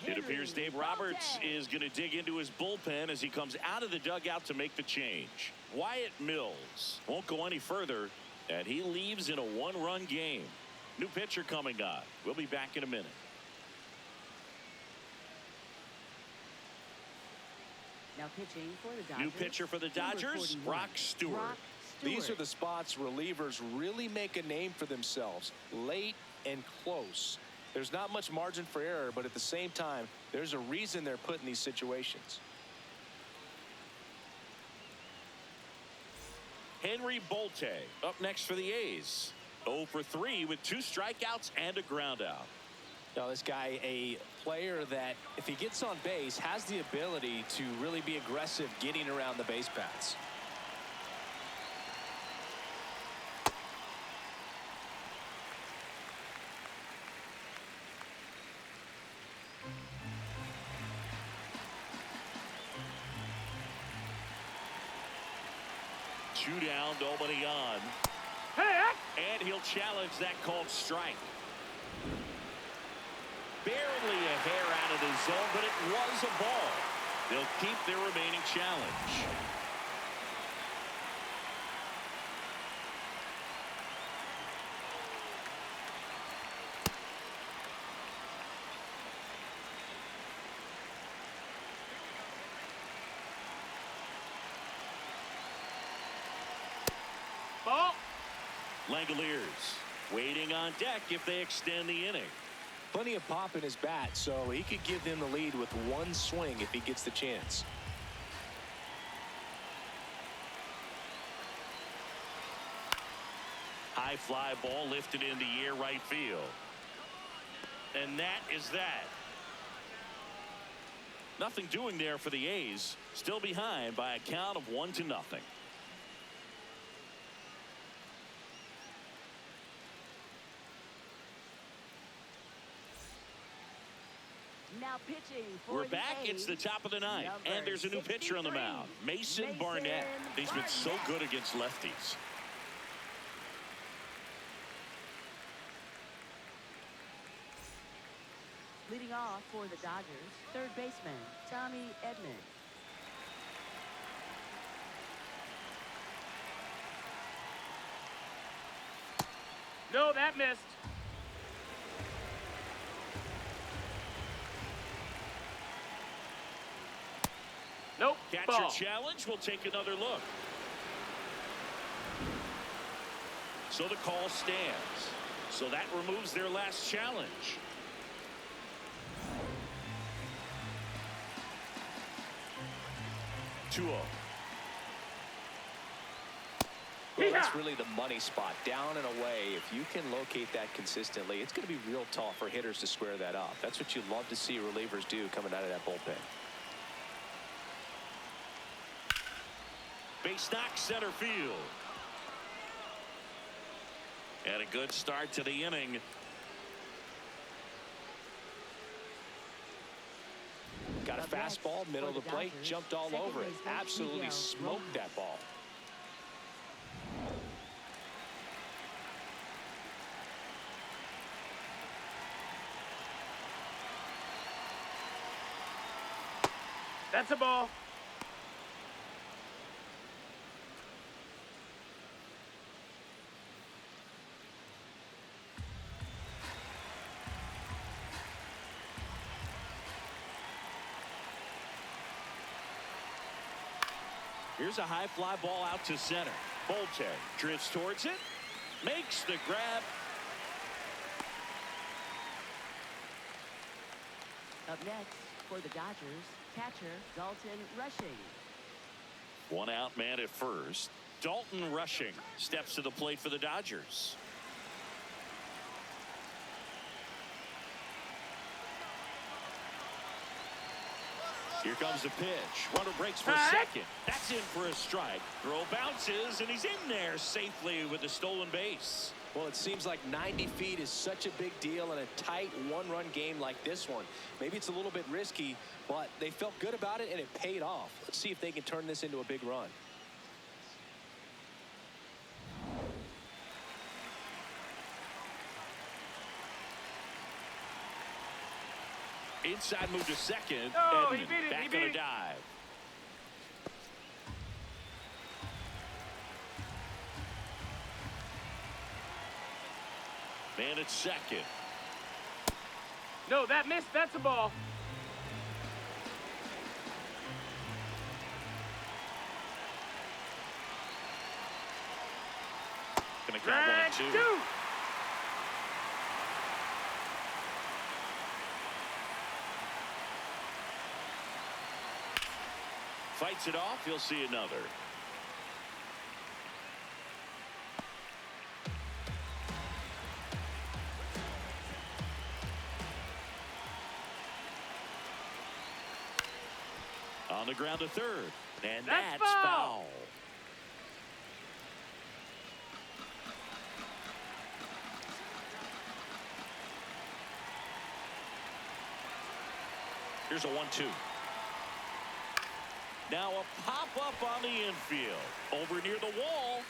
It appears Dave Roberts is going to dig into his bullpen as he comes out of the dugout to make the change. Wyatt Mills won't go any further, and he leaves in a one-run game. New pitcher coming on. We'll be back in a minute. Now pitching for the Dodgers. New pitcher for the Dodgers, Brock Stewart. These are the spots relievers really make a name for themselves. Late and close. There's not much margin for error, but at the same time, there's a reason they're put in these situations. Henry Bolte up next for the A's. 0 for 3 with 2 strikeouts and a ground out. Now this guy, a player that if he gets on base has the ability to really be aggressive getting around the base paths. Two down, nobody on. And he'll challenge that called strike. Barely a hair out of the zone, but it was a ball. They'll keep their remaining challenge. Ball. Langoliers waiting on deck if they extend the inning. Plenty of pop in his bat, so he could give them the lead with one swing if he gets the chance. High fly ball lifted in the air right field. And that is that. Nothing doing there for the A's. Still behind by a count of 1-0. Now pitching for We're the back. A's, It's the top of the ninth, and there's a new pitcher on the 63, mound, Mason Barnett. He's been so good against lefties. Leading off for the Dodgers, third baseman Tommy Edman. No, that missed. Nope. Catcher Ball. challenge. We'll take another look. So the call stands. So that removes their last challenge. Well, that's really the money spot, down and away. If you can locate that consistently, it's going to be real tough for hitters to square that up. That's what you love to see relievers do coming out of that bullpen. Base knock, center field. And a good start to the inning. Got a fastball, middle of the plate, jumped all over it. Absolutely smoked that ball. That's a ball. Here's a high fly ball out to center. Bolte drifts towards it, makes the grab. Up next for the Dodgers, catcher Dalton Rushing. One out man at first. Dalton Rushing steps to the plate for the Dodgers. Here comes the pitch. Runner breaks for second. That's in for a strike. Throw bounces, and he's in there safely with the stolen base. Well, it seems like 90 feet is such a big deal in a tight one-run game like this one. Maybe it's a little bit risky, but they felt good about it, and it paid off. Let's see if they can turn this into a big run. Inside move to second. Oh, Edman he beat it, back he on beat a it. dive. Man at second. No, that missed. That's a ball. Gonna count 1 and 2. Fights it off. You'll see another. On the ground to third. And that's foul. Here's a 1-2. Now a pop-up on the infield. Over near the wall.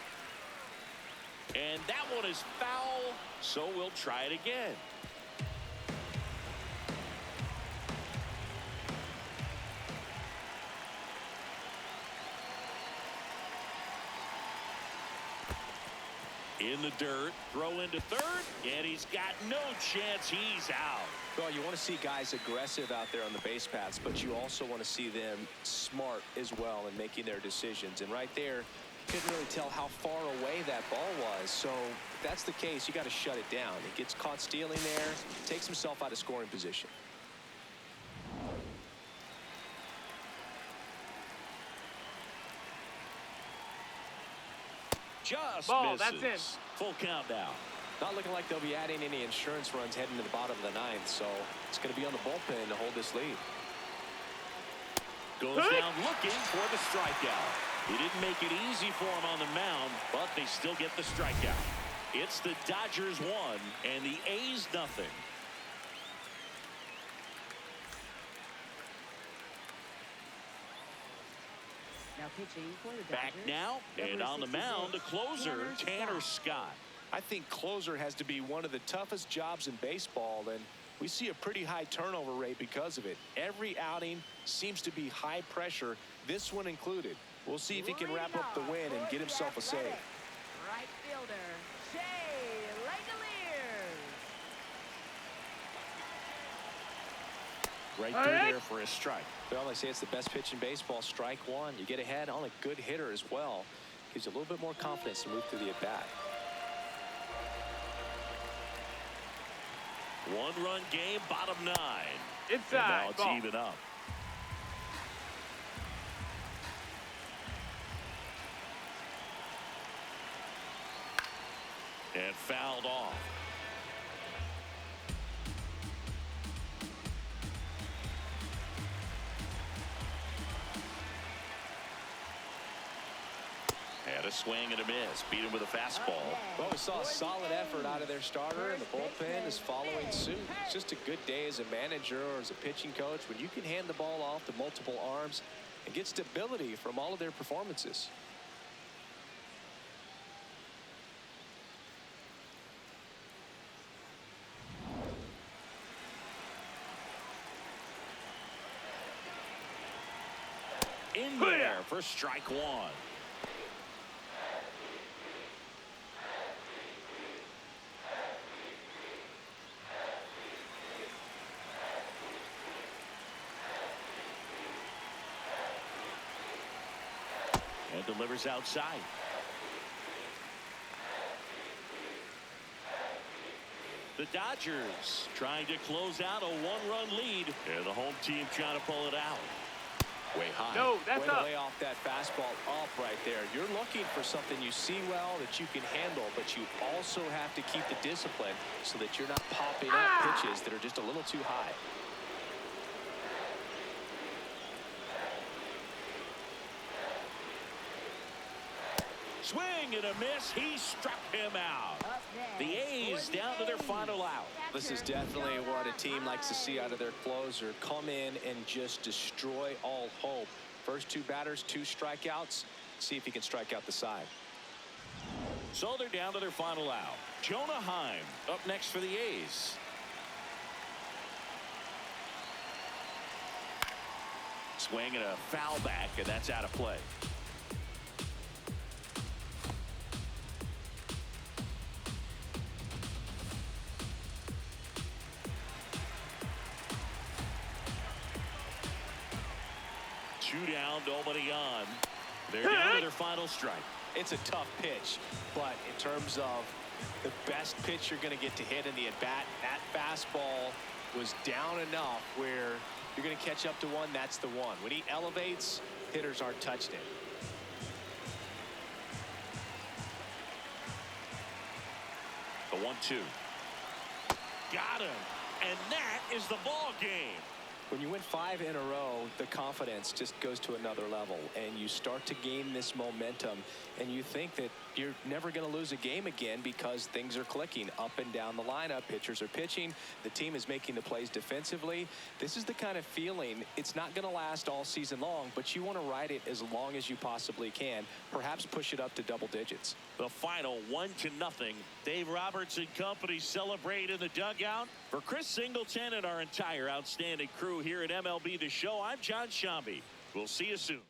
And that one is foul, so we'll try it again. In the dirt, throw into third, and he's got no chance. He's out. Well, you want to see guys aggressive out there on the base paths, but you also want to see them smart as well in making their decisions. And right there, couldn't really tell how far away that ball was. So if that's the case, you got to shut it down. He gets caught stealing there, takes himself out of scoring position. Just ball, misses. that's in. Full count now. Not looking like they'll be adding any insurance runs heading to the bottom of the ninth, so it's going to be on the bullpen to hold this lead. Goes down looking for the strikeout. He didn't make it easy for him on the mound, but they still get the strikeout. It's the Dodgers 1 and the A's nothing. Now pitching for the Dodgers. Back now, and number on the 66, mound, the closer, Tanner Scott. I think closer has to be one of the toughest jobs in baseball, and we see a pretty high turnover rate because of it. Every outing seems to be high pressure, this one included. We'll see if he can wrap up the win and get himself a save. Right fielder, Shea Langoliers. Right through there for a strike. Well, they say it's the best pitch in baseball. Strike one. You get ahead on a good hitter as well. Gives you a little bit more confidence to move through the at-bat. One-run game, bottom 9. Inside. And now it's ball. even up. And fouled off. Had a swing and a miss. Beat him with a fastball. Well, we saw a solid effort out of their starter, and the bullpen is following suit. It's just a good day as a manager or as a pitching coach when you can hand the ball off to multiple arms and get stability from all of their performances. In there for strike one. And delivers outside. The Dodgers trying to close out a one-run lead. And the home team trying to pull it out. Way high. No, that's up. Way off that fastball up right there. You're looking for something you see well that you can handle, but you also have to keep the discipline so that you're not popping up pitches that are just a little too high. Swing and a miss. He struck him out. Up next The A's for the down to their A's. final out. This is definitely what a team likes to see out of their closer. Come in and just destroy all hope. First two batters, 2 strikeouts. See if he can strike out the side. So they're down to their final out. Jonah Heim up next for the A's. Swing and a foul back, and that's out of play. Two down, nobody on. They're down to their final strike. It's a tough pitch, but in terms of the best pitch you're going to get to hit in the at-bat, that fastball was down enough where you're going to catch up to one. That's the one. When he elevates, hitters aren't touched it. The 1-2. Got him. And that is the ball game. When you win 5 in a row, the confidence just goes to another level, and you start to gain this momentum, and you think that you're never going to lose a game again because things are clicking up and down the lineup. Pitchers are pitching. The team is making the plays defensively. This is the kind of feeling. It's not going to last all season long, but you want to ride it as long as you possibly can. Perhaps push it up to double digits. The final 1-0. Dave Roberts and company celebrate in the dugout. For Chris Singleton and our entire outstanding crew here at MLB The Show, I'm John Shambi. We'll see you soon.